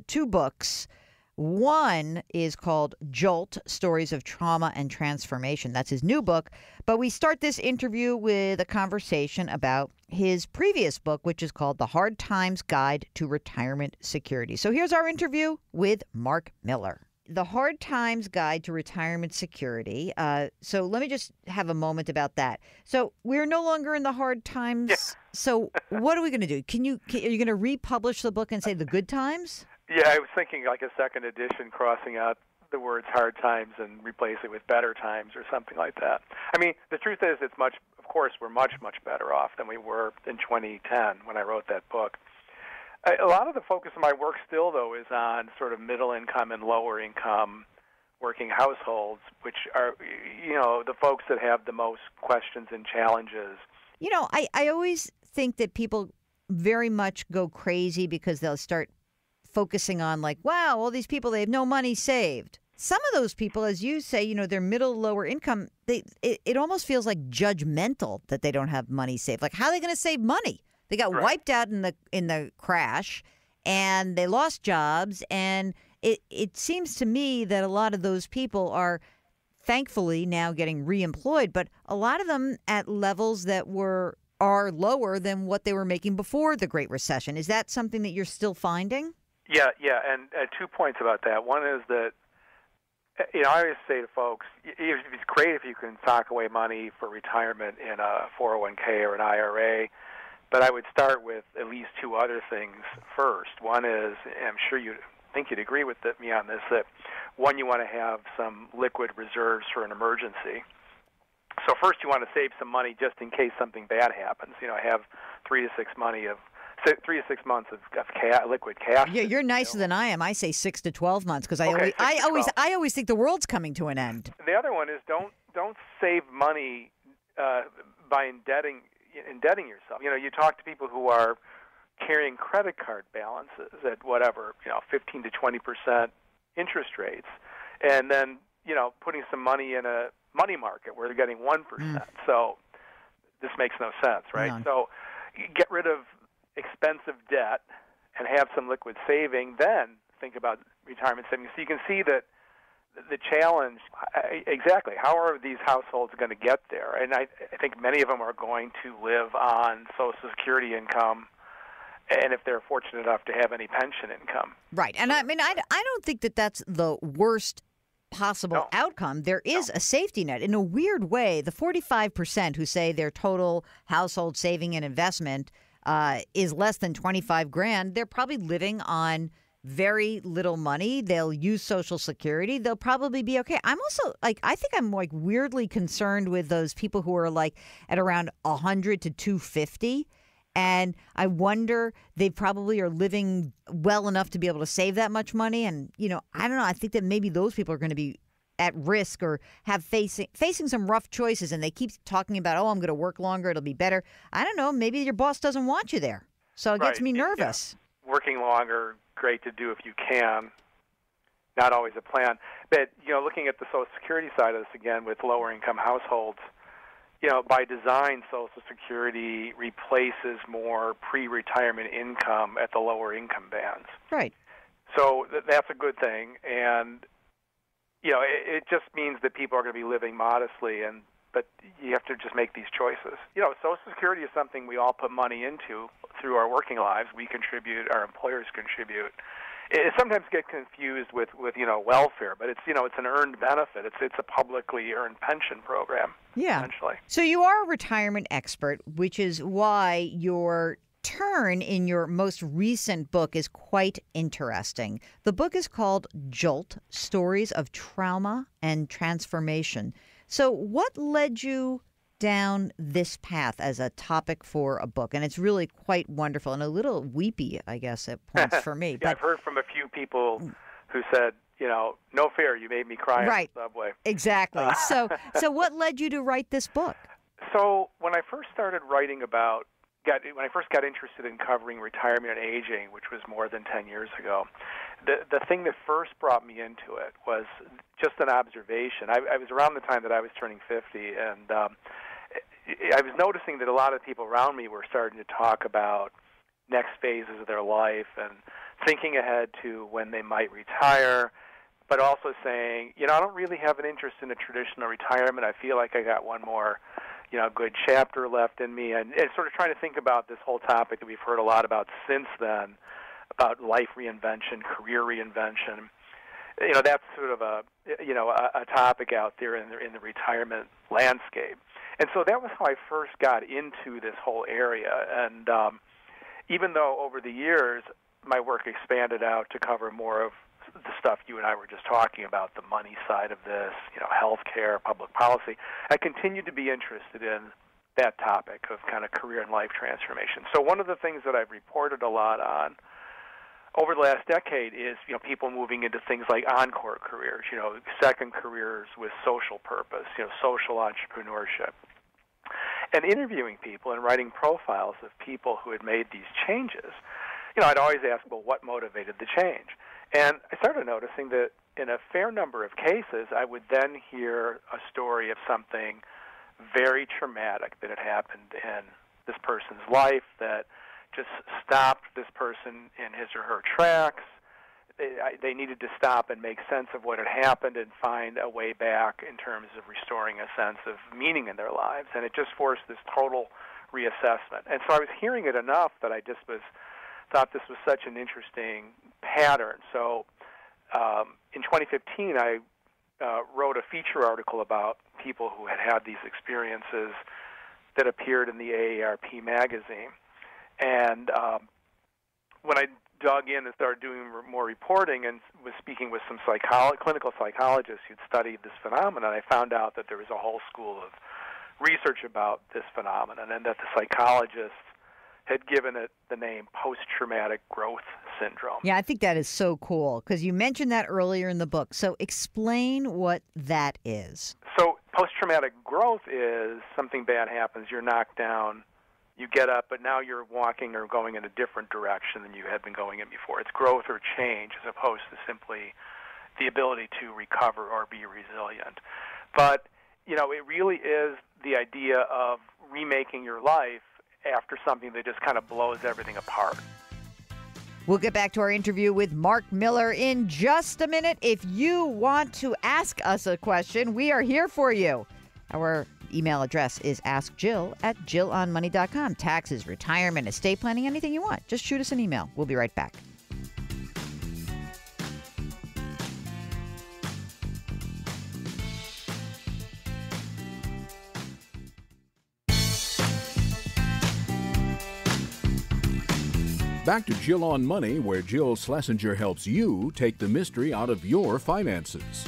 two books. One is called Jolt, Stories of Trauma and Transformation. That's his new book. But we start this interview with a conversation about his previous book, which is called The Hard Times Guide to Retirement Security. So here's our interview with Mark Miller. The Hard Times Guide to Retirement Security. So let me just have a moment about that. So we're no longer in the hard times. Yeah. So what are we going to do? Are you going to republish the book and say the good times? Yeah, I was thinking like a second edition, crossing out the words hard times and replace it with better times or something like that. I mean, the truth is of course, we're much, much better off than we were in 2010 when I wrote that book. A lot of the focus of my work still, though, is on sort of middle income and lower income working households, which are, the folks that have the most questions and challenges. I always think that people very much go crazy because they'll start focusing on like, wow, all these people, they have no money saved. Some of those people, as you say, they're middle, lower income. It almost feels like judgmental that they don't have money saved. Like, how are they going to save money? They got wiped out in the crash, and they lost jobs. And it seems to me that a lot of those people are thankfully now getting reemployed, but a lot of them at levels that are lower than what they were making before the Great Recession. Is that something that you're still finding? Yeah, and 2 points about that. One is that I always say to folks, it's great if you can sock away money for retirement in a 401k or an IRA. But I would start with at least two other things first. One is, I'm sure you think you'd agree with me on this, that one, you want to have some liquid reserves for an emergency. So first you want to save some money just in case something bad happens. Have 3 to 6 months of liquid cash. Yeah, you're nicer than I am. I say 6 to 12 months because I always think the world's coming to an end. The other one is don't save money by indebting yourself. You talk to people who are carrying credit card balances at whatever 15 to 20% interest rates, and then putting some money in a money market where they're getting 1%. So this makes no sense, right? None. So get rid of expensive debt and have some liquid saving, then think about retirement savings. So you can see that the challenge, exactly, how are these households going to get there? And I think many of them are going to live on Social Security income, and if they're fortunate enough to have any pension income. Right. And I mean, I don't think that that's the worst possible outcome. There is a safety net. In a weird way, the 45% who say their total household saving and investment is less than $25,000, they're probably living on very little money. They'll use Social Security. They'll probably be okay. I'm also I think I'm weirdly concerned with those people who are at around 100 to 250. And I wonder, they probably are living well enough to be able to save that much money. And, I don't know. I think that maybe those people are going to be at risk or have facing some rough choices. And they keep talking about, I'm going to work longer. It'll be better. I don't know. Maybe your boss doesn't want you there. So it gets me nervous. Yeah. Working longer, great to do if you can. Not always a plan. But, looking at the Social Security side of this again with lower income households, by design, Social Security replaces more pre-retirement income at the lower income bands. Right. So that's a good thing. And, it just means that people are going to be living modestly, but you have to just make these choices. Social Security is something we all put money into through our working lives. We contribute, our employers contribute. It sometimes gets confused with welfare, but it's it's an earned benefit. It's a publicly earned pension program. Yeah. Essentially. So you are a retirement expert, which is why your turn in your most recent book is quite interesting. The book is called Jolt: Stories of Trauma and Transformation. So what led you down this path as a topic for a book? And it's really quite wonderful and a little weepy, I guess, at points for me. I've heard from a few people who said, no fair, you made me cry on the subway. Exactly. So what led you to write this book? So when I first started writing when I first got interested in covering retirement and aging, which was more than 10 years ago, the thing that first brought me into it was just an observation. I was around the time that I was turning 50, and I was noticing that a lot of people around me were starting to talk about next phases of their life and thinking ahead to when they might retire, but also saying, I don't really have an interest in a traditional retirement. I feel like I got one more, good chapter left in me, and sort of trying to think about this whole topic that we've heard a lot about since then, about life reinvention, career reinvention. That's sort of a topic out there in the retirement landscape. And so that was how I first got into this whole area. And even though over the years my work expanded out to cover more of the stuff you and I were just talking about, the money side of this, healthcare, public policy, I continued to be interested in that topic of kind of career and life transformation. So one of the things that I've reported a lot on over the last decade is, people moving into things like encore careers, second careers with social purpose, social entrepreneurship. And interviewing people and writing profiles of people who had made these changes, I'd always ask, well, what motivated the change? And I started noticing that in a fair number of cases, I would then hear a story of something very traumatic that had happened in this person's life that just stopped this person in his or her tracks. They needed to stop and make sense of what had happened and find a way back in terms of restoring a sense of meaning in their lives. And it just forced this total reassessment. And so I was hearing it enough that I just thought this was such an interesting pattern. So in 2015, I wrote a feature article about people who had these experiences that appeared in the AARP magazine. And when I dug in and started doing more reporting and was speaking with some clinical psychologists who'd studied this phenomenon, I found out that there was a whole school of research about this phenomenon and that the psychologists had given it the name post-traumatic growth syndrome. Yeah, I think that is so cool because you mentioned that earlier in the book. So explain what that is. So post-traumatic growth is something bad happens, you're knocked down, you get up, but now you're walking or going in a different direction than you had been going in before. It's growth or change as opposed to simply the ability to recover or be resilient. But, you know, it really is the idea of remaking your life after something that just kind of blows everything apart. We'll get back to our interview with Mark Miller in just a minute. If you want to ask us a question, we are here for you. Our email address is askjill@jillonmoney.com. Taxes, retirement, estate planning, anything you want. Just shoot us an email. We'll be right back. Back to Jill on Money, where Jill Schlesinger helps you take the mystery out of your finances.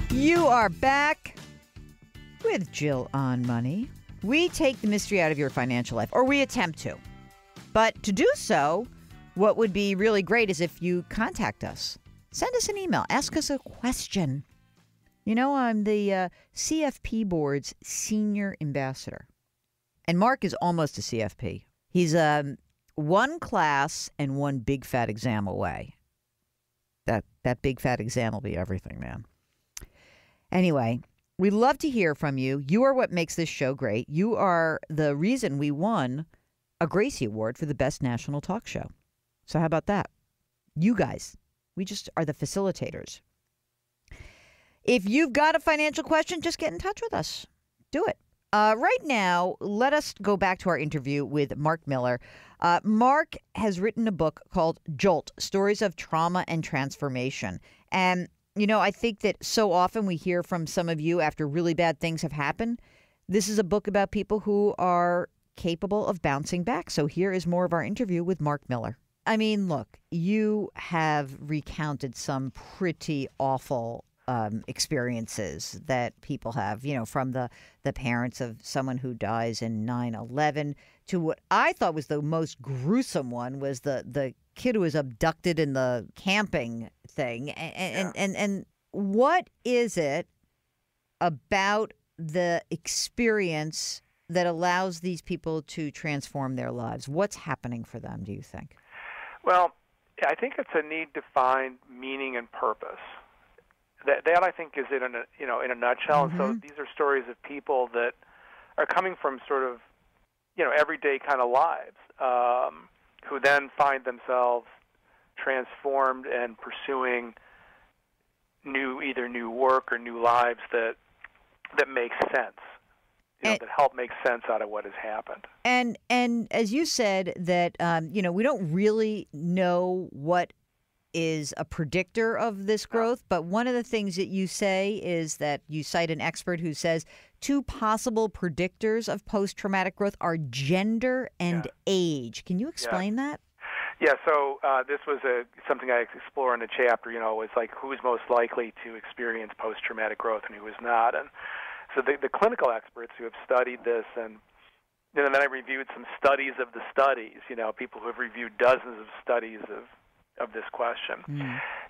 You are back with Jill on Money. We take the mystery out of your financial life, or we attempt to. But to do so, what would be really great is if you contact us. Send us an email. Ask us a question. You know, I'm the CFP Board's senior ambassador. And Mark is almost a CFP. He's one class and one big fat exam away. That big fat exam will be everything, man. Anyway, we'd love to hear from you. You are what makes this show great. You are the reason we won a Gracie Award for the best national talk show. So how about that? You guys, we just are the facilitators. If you've got a financial question, just get in touch with us. Do it. Right now, let us go back to our interview with Mark Miller. Mark has written a book called Jolt, Stories of Trauma and Transformation. And, you know, I think that so often we hear from some of you after really bad things have happened. This is a book about people who are capable of bouncing back. So here is more of our interview with Mark Miller. I mean, look, you have recounted some pretty awful experiences that people have, you know, from the parents of someone who dies in 9/11 to what I thought was the most gruesome one was the kid who was abducted in the camping thing. And what is it about the experience that allows these people to transform their lives? What's happening for them, do you think? Well, I think it's a need to find meaning and purpose. That I think is it in a nutshell. Mm-hmm. And so these are stories of people that are coming from sort of, you know, everyday kind of lives, who then find themselves transformed and pursuing either new work or new lives that make sense. That help make sense out of what has happened. And as you said that we don't really know what is a predictor of this growth, but one of the things that you say is that you cite an expert who says 2 possible predictors of post-traumatic growth are gender and age. Can you explain that? Yeah, so this was something I explore in the chapter, you know, it's like who's most likely to experience post-traumatic growth and who is not. And so the clinical experts who have studied this, and then I reviewed some studies of the studies, you know, people who have reviewed dozens of studies of this question.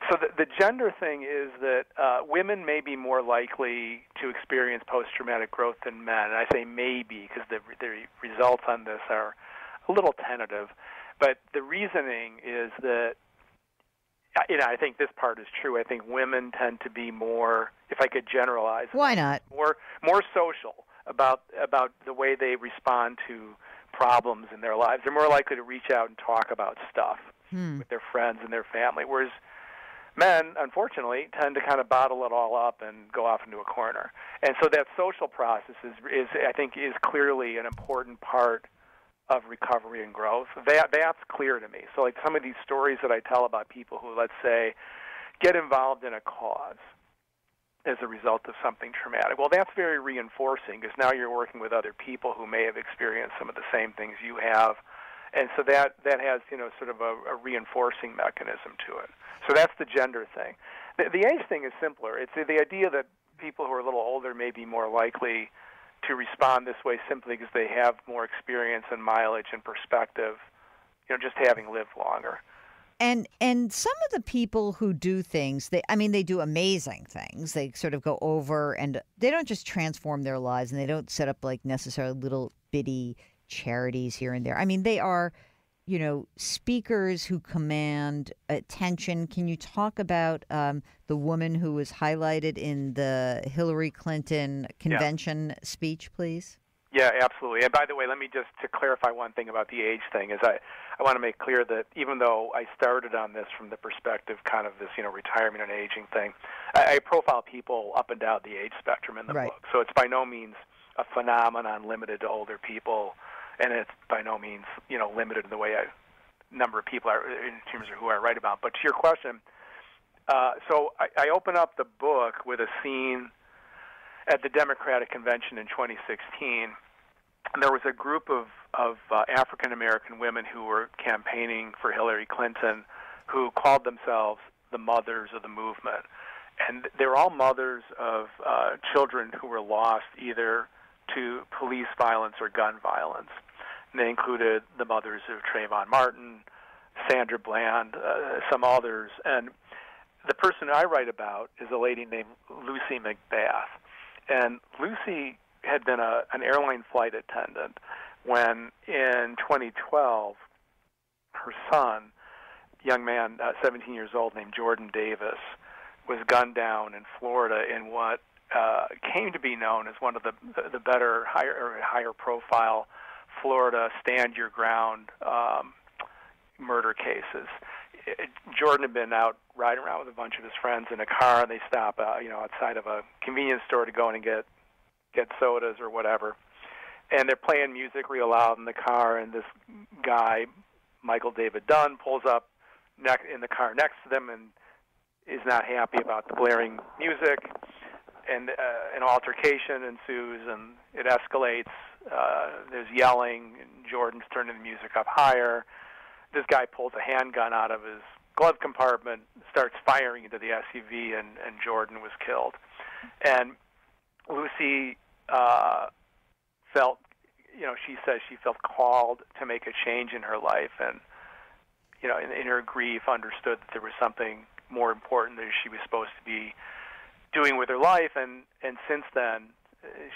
So the gender thing is that women may be more likely to experience post-traumatic growth than men. And I say maybe because the results on this are a little tentative. But the reasoning is that, you know, I think this part is true. I think women tend to be more, if I could generalize, why not? More social about the way they respond to problems in their lives. They're more likely to reach out and talk about stuff with their friends and their family, whereas men, unfortunately, tend to kind of bottle it all up and go off into a corner. And so that social process is I think, is clearly an important part of recovery and growth. That's clear to me. So like some of these stories that I tell about people who, let's say, get involved in a cause as a result of something traumatic, well, that's very reinforcing because now you're working with other people who may have experienced some of the same things you have, And so that has, sort of a reinforcing mechanism to it. So that's the gender thing. The age thing is simpler. It's the idea that people who are a little older may be more likely to respond this way simply because they have more experience and mileage and perspective, just having lived longer. And some of the people who do things, they do amazing things. They sort of go over and they don't just transform their lives, and they don't set up like necessarily little bitty charities here and there. I mean, they are, speakers who command attention. Can you talk about the woman who was highlighted in the Hillary Clinton convention speech, please? Yeah, absolutely. And by the way, let me just to clarify one thing about the age thing is I want to make clear that even though I started on this from the perspective kind of this, retirement and aging thing, I profile people up and down the age spectrum in the book. So it's by no means a phenomenon limited to older people, and it's by no means, limited in the way number of people are in terms of who I write about. But to your question, so I open up the book with a scene at the Democratic Convention in 2016. And there was a group of African-American women who were campaigning for Hillary Clinton who called themselves the mothers of the movement. And they were all mothers of children who were lost either to police violence or gun violence. And they included the mothers of Trayvon Martin, Sandra Bland, some others. And the person I write about is a lady named Lucy McBath. And Lucy had been an airline flight attendant when, in 2012, her son, young man, 17 years old, named Jordan Davis, was gunned down in Florida in what came to be known as one of the better, higher profile Florida stand your ground murder cases. Jordan had been out riding around with a bunch of his friends in a car, and they stop, outside of a convenience store to go in and get sodas or whatever. And they're playing music real loud in the car, and this guy, Michael David Dunn, pulls up in the car next to them and is not happy about the blaring music. And an altercation ensues, and it escalates. There's yelling, and Jordan's turning the music up higher. This guy pulls a handgun out of his glove compartment, starts firing into the SUV, and Jordan was killed. And Lucy felt, she says she felt called to make a change in her life, and, in her grief understood that there was something more important that she was supposed to be doing with her life. And since then,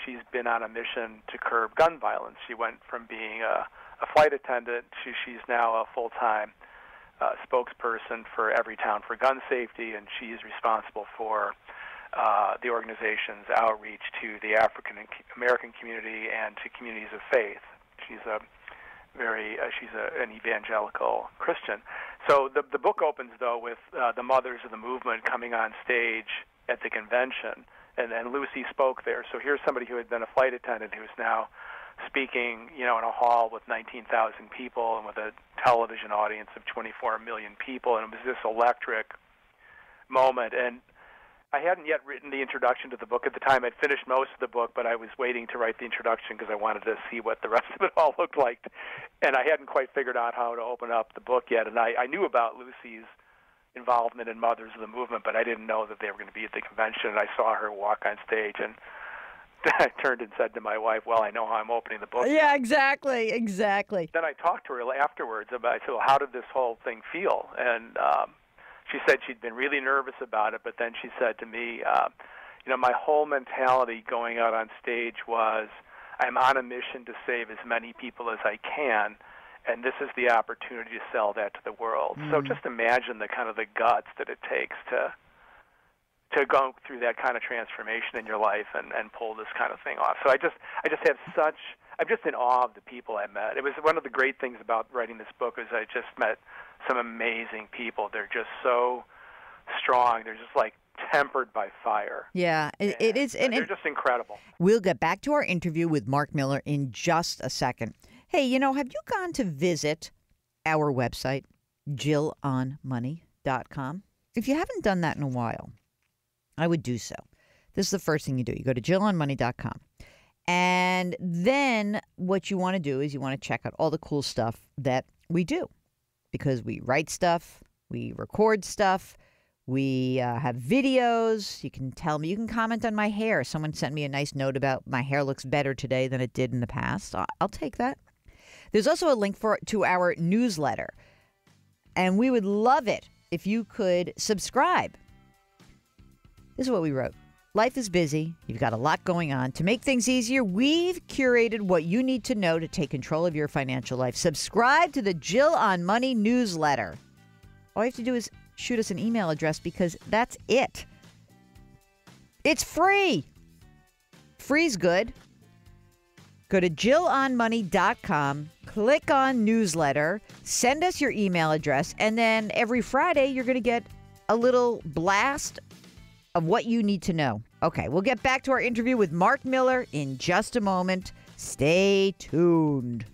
she's been on a mission to curb gun violence. She went from being a flight attendant to she's now a full-time spokesperson for Everytown for Gun Safety, and she is responsible for the organization's outreach to the African American community and to communities of faith. She's an evangelical Christian. So the book opens, though, with the mothers of the movement coming on stage at the convention, and Lucy spoke there. So here's somebody who had been a flight attendant who's now speaking, in a hall with 19,000 people and with a television audience of 24 million people, and it was this electric moment. And I hadn't yet written the introduction to the book at the time. I'd finished most of the book, but I was waiting to write the introduction because I wanted to see what the rest of it all looked like. And I hadn't quite figured out how to open up the book yet. And I knew about Lucy's involvement in Mothers of the Movement, but I didn't know that they were going to be at the convention. And I saw her walk on stage, and I turned and said to my wife, well, I know how I'm opening the book. Yeah, exactly. Then I talked to her afterwards about, I said, well, how did this whole thing feel? And she said she'd been really nervous about it, but then she said to me, my whole mentality going out on stage was, I'm on a mission to save as many people as I can, and this is the opportunity to sell that to the world. So just imagine the kind of the guts that it takes to go through that kind of transformation in your life and pull this kind of thing off. So I'm just in awe of the people I met. It was one of the great things about writing this book is I just met some amazing people. They're just so strong. They're just like tempered by fire. Yeah, it is. And they're just incredible. We'll get back to our interview with Mark Miller in just a second. Hey, have you gone to visit our website, JillOnMoney.com? If you haven't done that in a while, I would do so. This is the first thing you do. You go to JillOnMoney.com. And then what you want to do is you want to check out all the cool stuff that we do, because we write stuff, we record stuff, we have videos. You can tell me, you can comment on my hair. Someone sent me a nice note about my hair looks better today than it did in the past. I'll take that. There's also a link to our newsletter, and we would love it if you could subscribe. This is what we wrote. Life is busy. You've got a lot going on. To make things easier, we've curated what you need to know to take control of your financial life. Subscribe to the Jill on Money newsletter. All you have to do is shoot us an email address, because that's it. It's free. Free's good. Go to JillOnMoney.com, click on newsletter, send us your email address, and then every Friday you're going to get a little blast of what you need to know. Okay, we'll get back to our interview with Mark Miller in just a moment. Stay tuned.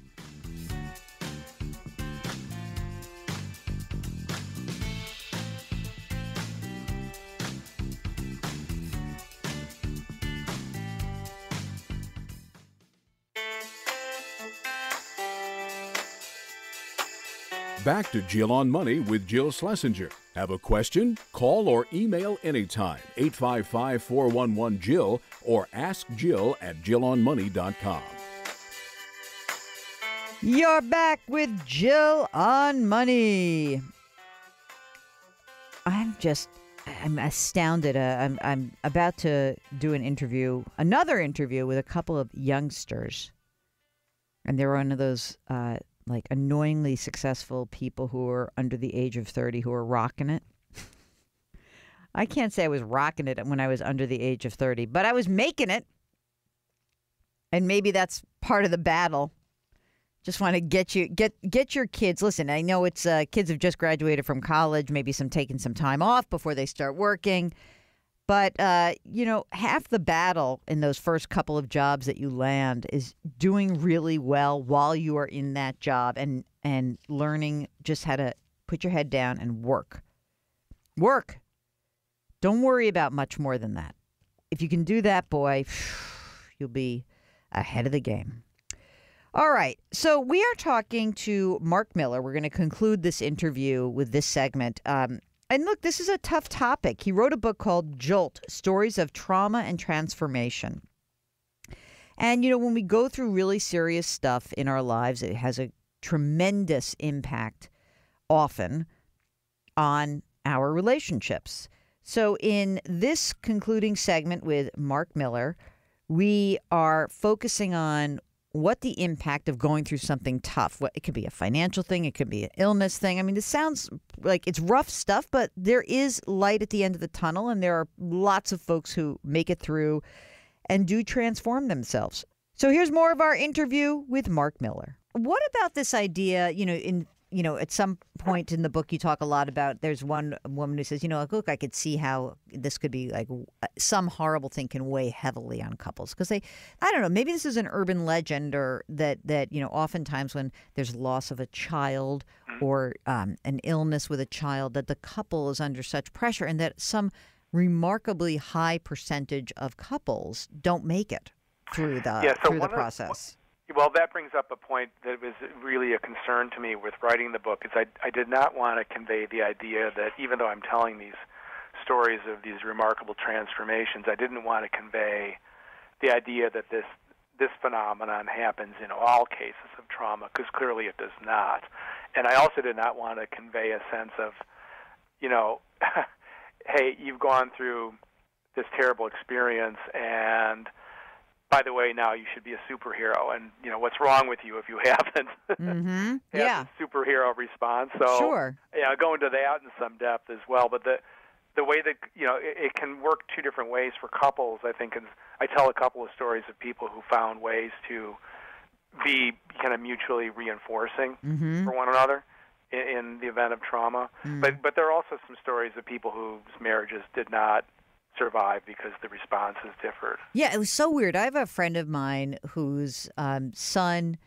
Back to Jill on Money with Jill Schlesinger. Have a question? Call or email anytime. 855-411-JILL or ask Jill at JillOnMoney.com. You're back with Jill on Money. I'm astounded. I'm about to do another interview with a couple of youngsters. And they're one of those like annoyingly successful people who are under the age of 30 who are rocking it. I can't say I was rocking it when I was under the age of 30, but I was making it. And maybe that's part of the battle. Just want to get your kids. Listen, I know it's kids have just graduated from college, maybe taking some time off before they start working. But, half the battle in those first couple of jobs that you land is doing really well while you are in that job and learning just how to put your head down and work. Work. Don't worry about much more than that. If you can do that, boy, you'll be ahead of the game. All right. So we are talking to Mark Miller. We're going to conclude this interview with this segment. And look, this is a tough topic. He wrote a book called Jolt, Stories of Trauma and Transformation. And, when we go through really serious stuff in our lives, it has a tremendous impact often on our relationships. So in this concluding segment with Mark Miller, we are focusing on what the impact of going through something tough. It could be a financial thing. It could be an illness thing. I mean, this sounds like it's rough stuff, but there is light at the end of the tunnel, and there are lots of folks who make it through and do transform themselves. So here's more of our interview with Mark Miller. What about this idea, at some point in the book, you talk a lot about, there's one woman who says, look, I could see how this could be like some horrible thing can weigh heavily on couples. Because I don't know, maybe this is an urban legend, or that oftentimes when there's loss of a child or an illness with a child, that the couple is under such pressure, and that some remarkably high percentage of couples don't make it through the process. Well, that brings up a point that was really a concern to me with writing the book, is I did not want to convey the idea that even though I'm telling these stories of these remarkable transformations, I didn't want to convey the idea that this phenomenon happens in all cases of trauma, because clearly it does not. And I also did not want to convey a sense of, hey, you've gone through this terrible experience, and by the way, now you should be a superhero, and what's wrong with you if you haven't had a superhero response. So sure, go into that in some depth as well. But the way that it can work two different ways for couples, I think. And I tell a couple of stories of people who found ways to be kind of mutually reinforcing for one another in the event of trauma. But there are also some stories of people whose marriages did not survive because the responses differed. Yeah, it was so weird. I have a friend of mine whose son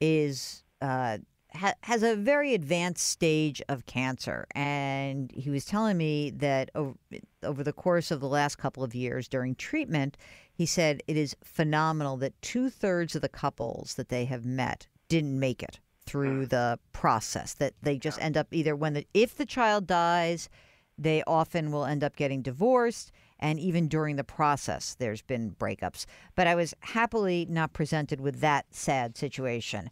is has a very advanced stage of cancer, and he was telling me that over the course of the last couple of years during treatment, he said it is phenomenal that 2/3 of the couples that they have met didn't make it through the process, that they just end up either if the child dies, they often will end up getting divorced. And even during the process, there's been breakups. But I was happily not presented with that sad situation.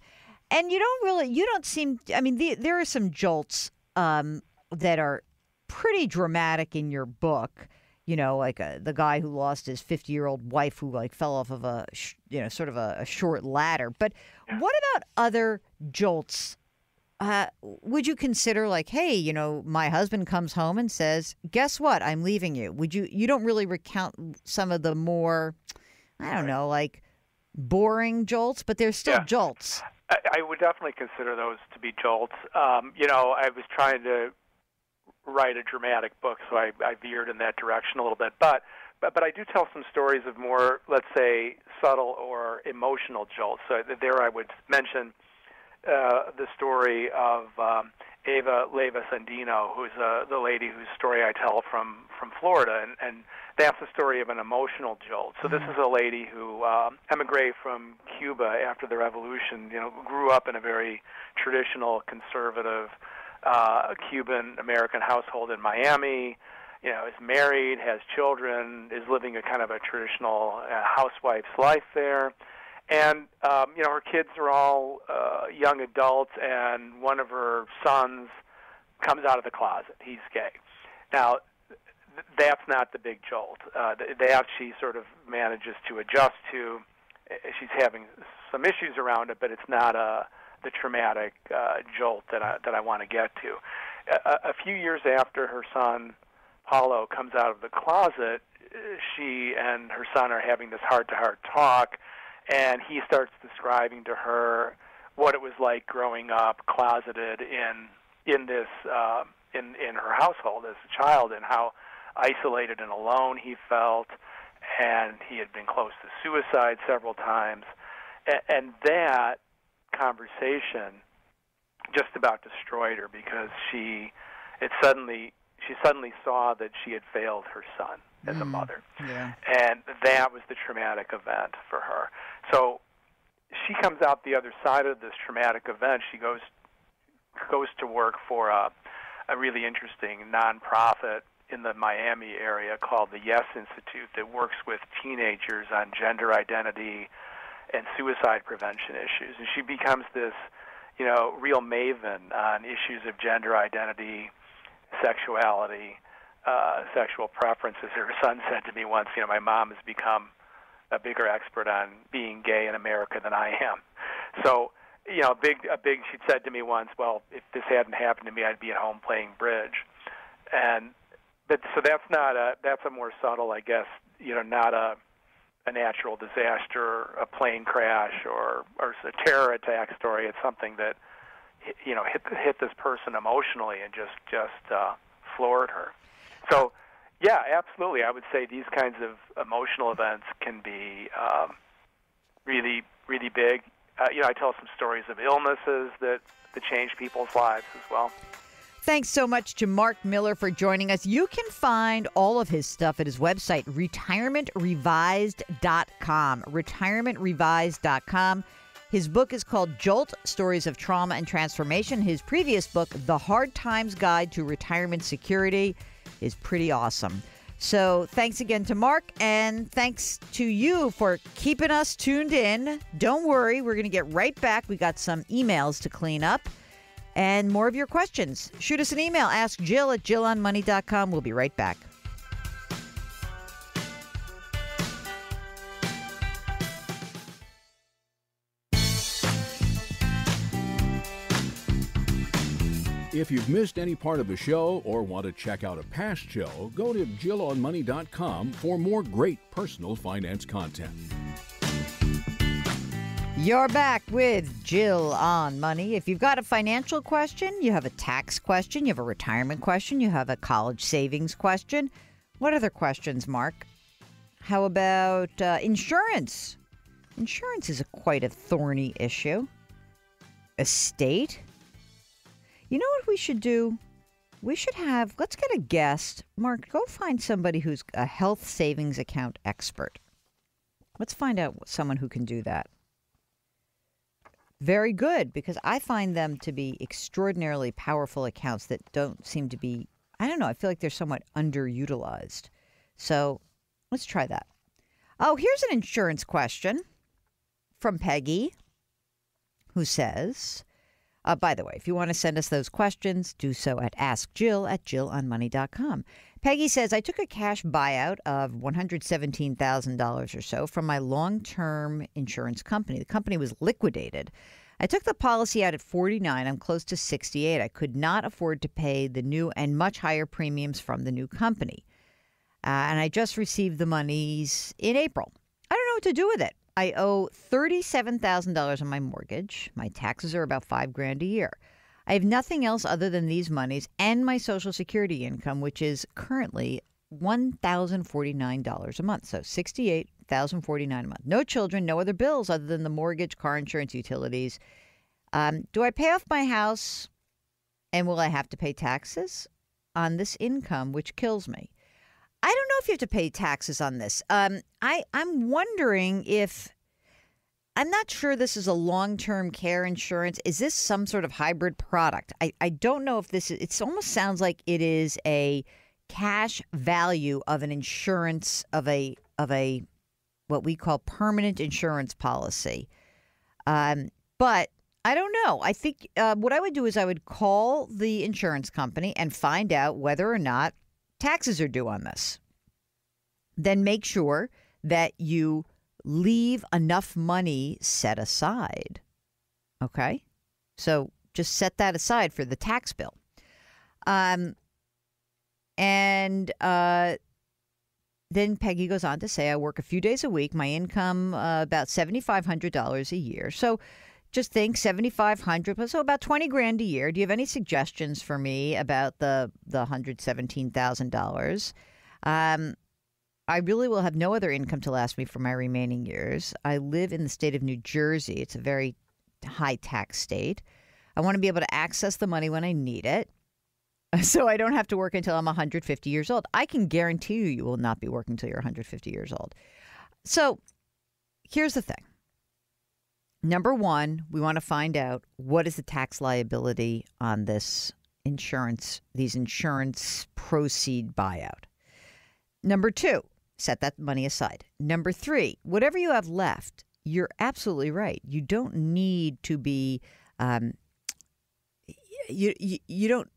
And you don't seem, I mean, there are some jolts that are pretty dramatic in your book. You know, like the guy who lost his 50-year-old wife who like fell off of a short ladder. But what about other jolts? Would you consider like, hey, you know, my husband comes home and says, guess what? I'm leaving you. You don't really recount some of the more, I don't know, like boring jolts, but they're still jolts. I would definitely consider those to be jolts. You know, I was trying to write a dramatic book, so I veered in that direction a little bit. But I do tell some stories of more, let's say, subtle or emotional jolts. So there I would mention the story of Ava Leva Sandino, who's the lady whose story I tell from Florida, and that's the story of an emotional jolt. So this is a lady who emigrated from Cuba after the revolution, you know, grew up in a very traditional, conservative Cuban-American household in Miami, you know, is married, has children, is living a kind of a traditional housewife's life there. And, you know, her kids are all young adults, and one of her sons comes out of the closet. He's gay. Now, that's not the big jolt. That she sort of manages to adjust to. She's having some issues around it, but it's not the traumatic jolt that I want to get to. A few years after her son, Paulo, comes out of the closet, she and her son are having this heart-to-heart talk, and he starts describing to her what it was like growing up closeted in this in her household as a child, and how isolated and alone he felt, and he had been close to suicide several times, and that conversation just about destroyed her, because she suddenly saw that she had failed her son as a mother. Yeah. And that was the traumatic event for her. So she comes out the other side of this traumatic event. She goes to work for a really interesting nonprofit in the Miami area called the Yes Institute that works with teenagers on gender identity and suicide prevention issues. And she becomes this, you know, real maven on issues of gender identity, sexuality, sexual preferences. Her son said to me once, you know, my mom has become a bigger expert on being gay in America than I am. So, you know, she'd said to me once, well, if this hadn't happened to me, I'd be at home playing bridge. So that's a more subtle, I guess, you know, not a natural disaster, a plane crash, or a terror attack story. It's something that, you know, hit this person emotionally and just floored her. So, yeah, absolutely. I would say these kinds of emotional events can be really, really big. You know, I tell some stories of illnesses that change people's lives as well. Thanks so much to Mark Miller for joining us. You can find all of his stuff at his website, retirementrevised.com. Retirementrevised.com. His book is called Jolt, Stories of Trauma and Transformation. His previous book, The Hard Times Guide to Retirement Security, is pretty awesome. So thanks again to Mark, and thanks to you for keeping us tuned in. Don't worry, we're going to get right back. We got some emails to clean up and more of your questions. Shoot us an email. Ask Jill at JillOnMoney.com. We'll be right back. If you've missed any part of a show or want to check out a past show, go to JillOnMoney.com for more great personal finance content. You're back with Jill on Money. If you've got a financial question, you have a tax question, you have a retirement question, you have a college savings question. What other questions, Mark? How about insurance? Insurance is quite a thorny issue. Estate? You know what we should do? Let's get a guest. Mark, go find somebody who's a health savings account expert. Let's find out someone who can do that. Very good, because I find them to be extraordinarily powerful accounts that don't seem to be, I don't know, I feel like they're somewhat underutilized. So let's try that. Oh, here's an insurance question from Peggy, who says, by the way, if you want to send us those questions, do so at askjill@jillonmoney.com. Peggy says, I took a cash buyout of $117,000 or so from my long-term insurance company. The company was liquidated. I took the policy out at 49. I'm close to 68. I could not afford to pay the new and much higher premiums from the new company. And I just received the monies in April. I don't know what to do with it. I owe $37,000 on my mortgage. My taxes are about $5,000 a year. I have nothing else other than these monies and my Social Security income, which is currently $1,049 a month. So $68,049 a month. No children, no other bills other than the mortgage, car insurance, utilities. Do I pay off my house, and will I have to pay taxes on this income, which kills me? I don't know if you have to pay taxes on this. I'm wondering if, I'm not sure this is a long-term care insurance. Is this some sort of hybrid product? I don't know if this is, it almost sounds like it is a cash value of an insurance, of a what we call permanent insurance policy. But I don't know. I think what I would do is I would call the insurance company and find out whether or not taxes are due on this. Then make sure that you leave enough money set aside. Okay? So just set that aside for the tax bill. Then Peggy goes on to say, I work a few days a week. My income about $7,500 a year. So just think $7,500, so about $20,000 a year. Do you have any suggestions for me about the $117,000? I really will have no other income to last me for my remaining years. I live in the state of New Jersey. It's a very high tax state. I want to be able to access the money when I need it, so I don't have to work until I'm 150 years old. I can guarantee you will not be working until you're 150 years old. So here's the thing. Number one, we want to find out what is the tax liability on this insurance, these insurance proceed buyout. Number two, set that money aside. Number three, whatever you have left, you're absolutely right. You don't need to be, you don't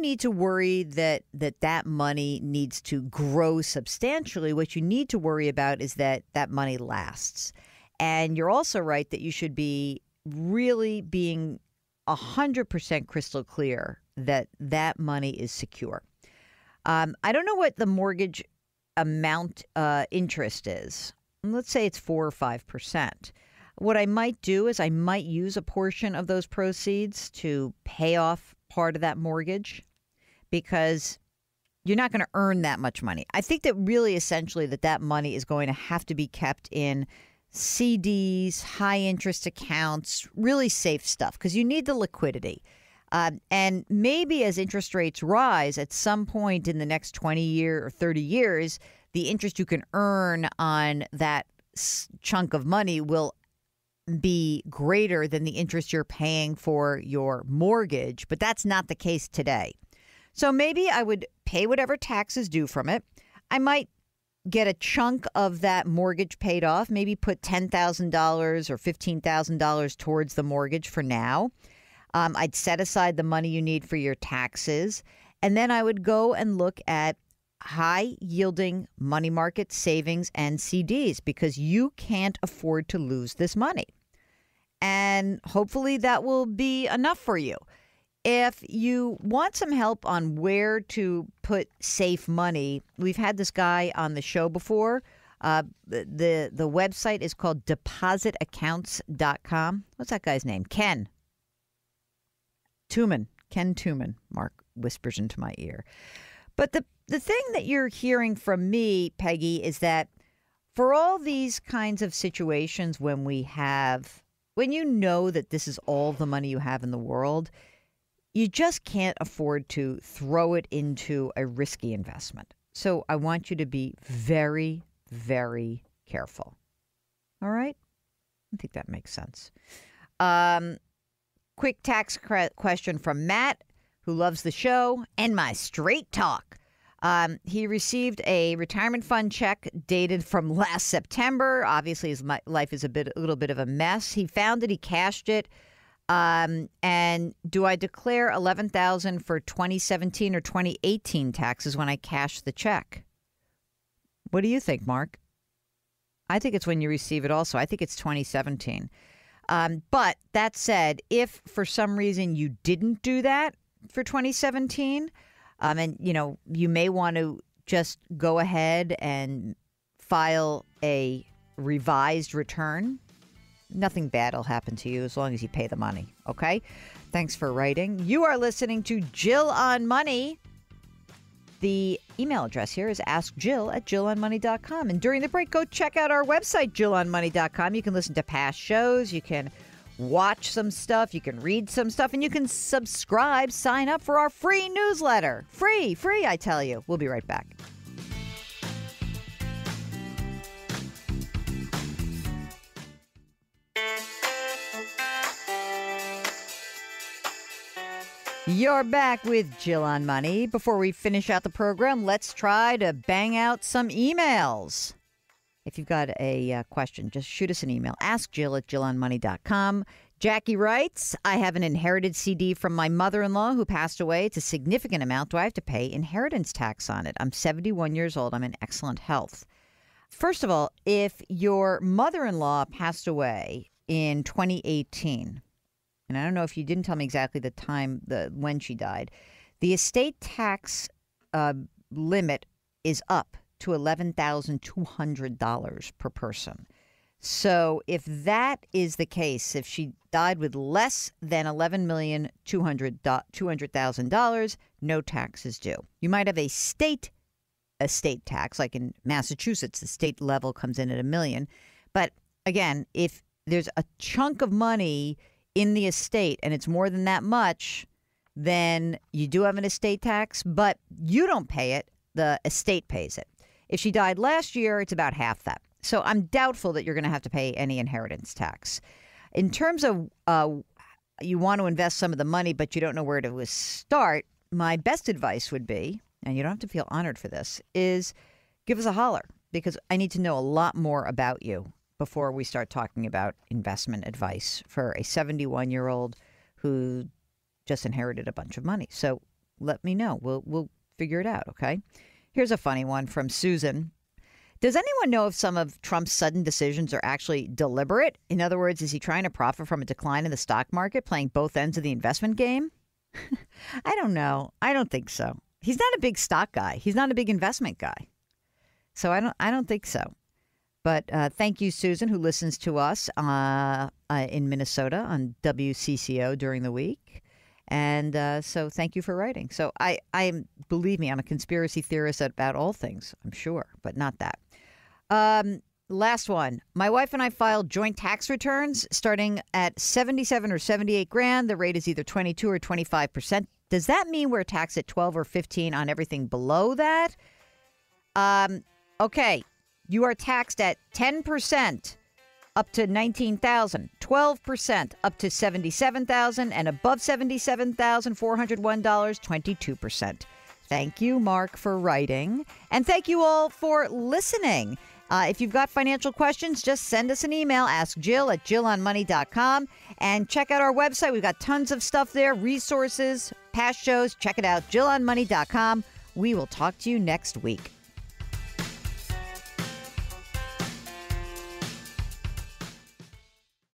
need to worry that money needs to grow substantially. What you need to worry about is that money lasts. And you're also right that you should be really being 100% crystal clear that money is secure. I don't know what the mortgage amount interest is. Let's say it's 4 or 5%. What I might do is I might use a portion of those proceeds to pay off part of that mortgage, because you're not going to earn that much money. I think that really essentially that money is going to have to be kept in CDs, high interest accounts, really safe stuff, because you need the liquidity. And maybe as interest rates rise at some point in the next 20 years or 30 years, the interest you can earn on that chunk of money will be greater than the interest you're paying for your mortgage. But that's not the case today. So maybe I would pay whatever taxes due from it. I might get a chunk of that mortgage paid off, maybe put $10,000 or $15,000 towards the mortgage for now. I'd set aside the money you need for your taxes. And then I would go and look at high-yielding money market savings and CDs, because you can't afford to lose this money. And hopefully that will be enough for you. If you want some help on where to put safe money, we've had this guy on the show before. The website is called depositaccounts.com. What's that guy's name? Ken Tuman. Mark whispers into my ear. But the thing that you're hearing from me, Peggy, is that for all these kinds of situations when you know that this is all the money you have in the world, you just can't afford to throw it into a risky investment. So I want you to be very, very careful. All right? I think that makes sense. Quick tax question from Matt, who loves the show and my straight talk. He received a retirement fund check dated from last September. Obviously, his life is a little bit of a mess. He found it. He cashed it. And do I declare $11,000 for 2017 or 2018 taxes when I cash the check? What do you think, Mark? I think it's when you receive it also. I think it's 2017. But that said, if for some reason you didn't do that for 2017, and, you may want to just go ahead and file a revised return. Nothing bad will happen to you as long as you pay the money. Okay? Thanks for writing. You are listening to Jill on Money. The email address here is askjill@jillonmoney.com. And during the break, go check out our website, jillonmoney.com. You can listen to past shows. You can watch some stuff. You can read some stuff. And you can subscribe, sign up for our free newsletter. Free, I tell you. We'll be right back. You're back with Jill on Money. Before we finish out the program, let's try to bang out some emails. If you've got a question, just shoot us an email. AskJill@JillOnMoney.com. Jackie writes, I have an inherited CD from my mother-in-law who passed away. It's a significant amount. Do I have to pay inheritance tax on it? I'm 71 years old. I'm in excellent health. First of all, if your mother-in-law passed away in 2018, and I don't know if you didn't tell me exactly the time, when she died, the estate tax limit is up to $11,200 per person. So if that is the case, if she died with less than $11,200,000, no tax is due. You might have a state estate tax, like in Massachusetts, the state level comes in at $1 million. But again, if there's a chunk of money in the estate and it's more than that much, then you do have an estate tax, but you don't pay it. The estate pays it. If she died last year, it's about half that. So I'm doubtful that you're going to have to pay any inheritance tax. In terms of you want to invest some of the money, but you don't know where to start, my best advice would be, and you don't have to feel honored for this, is give us a holler, because I need to know a lot more about you before we start talking about investment advice for a 71-year-old who just inherited a bunch of money. So let me know. We'll figure it out, okay? Here's a funny one from Susan. Does anyone know if some of Trump's sudden decisions are actually deliberate? In other words, is he trying to profit from a decline in the stock market, playing both ends of the investment game? I don't know. I don't think so. He's not a big stock guy. He's not a big investment guy. So I don't think so. But thank you, Susan, who listens to us in Minnesota on WCCO during the week. And so thank you for writing. So believe me, I'm a conspiracy theorist about all things, I'm sure, but not that. Last one. My wife and I filed joint tax returns starting at 77 or 78 grand. The rate is either 22 or 25%. Does that mean we're taxed at 12 or 15 on everything below that? Okay. You are taxed at 10% up to $19,000, 12% up to $77,000, and above $77,401, 22%. Thank you, Mark, for writing. And thank you all for listening. If you've got financial questions, just send us an email, askjill@jillonmoney.com, and check out our website. We've got tons of stuff there, resources, past shows. Check it out, jillonmoney.com. We will talk to you next week.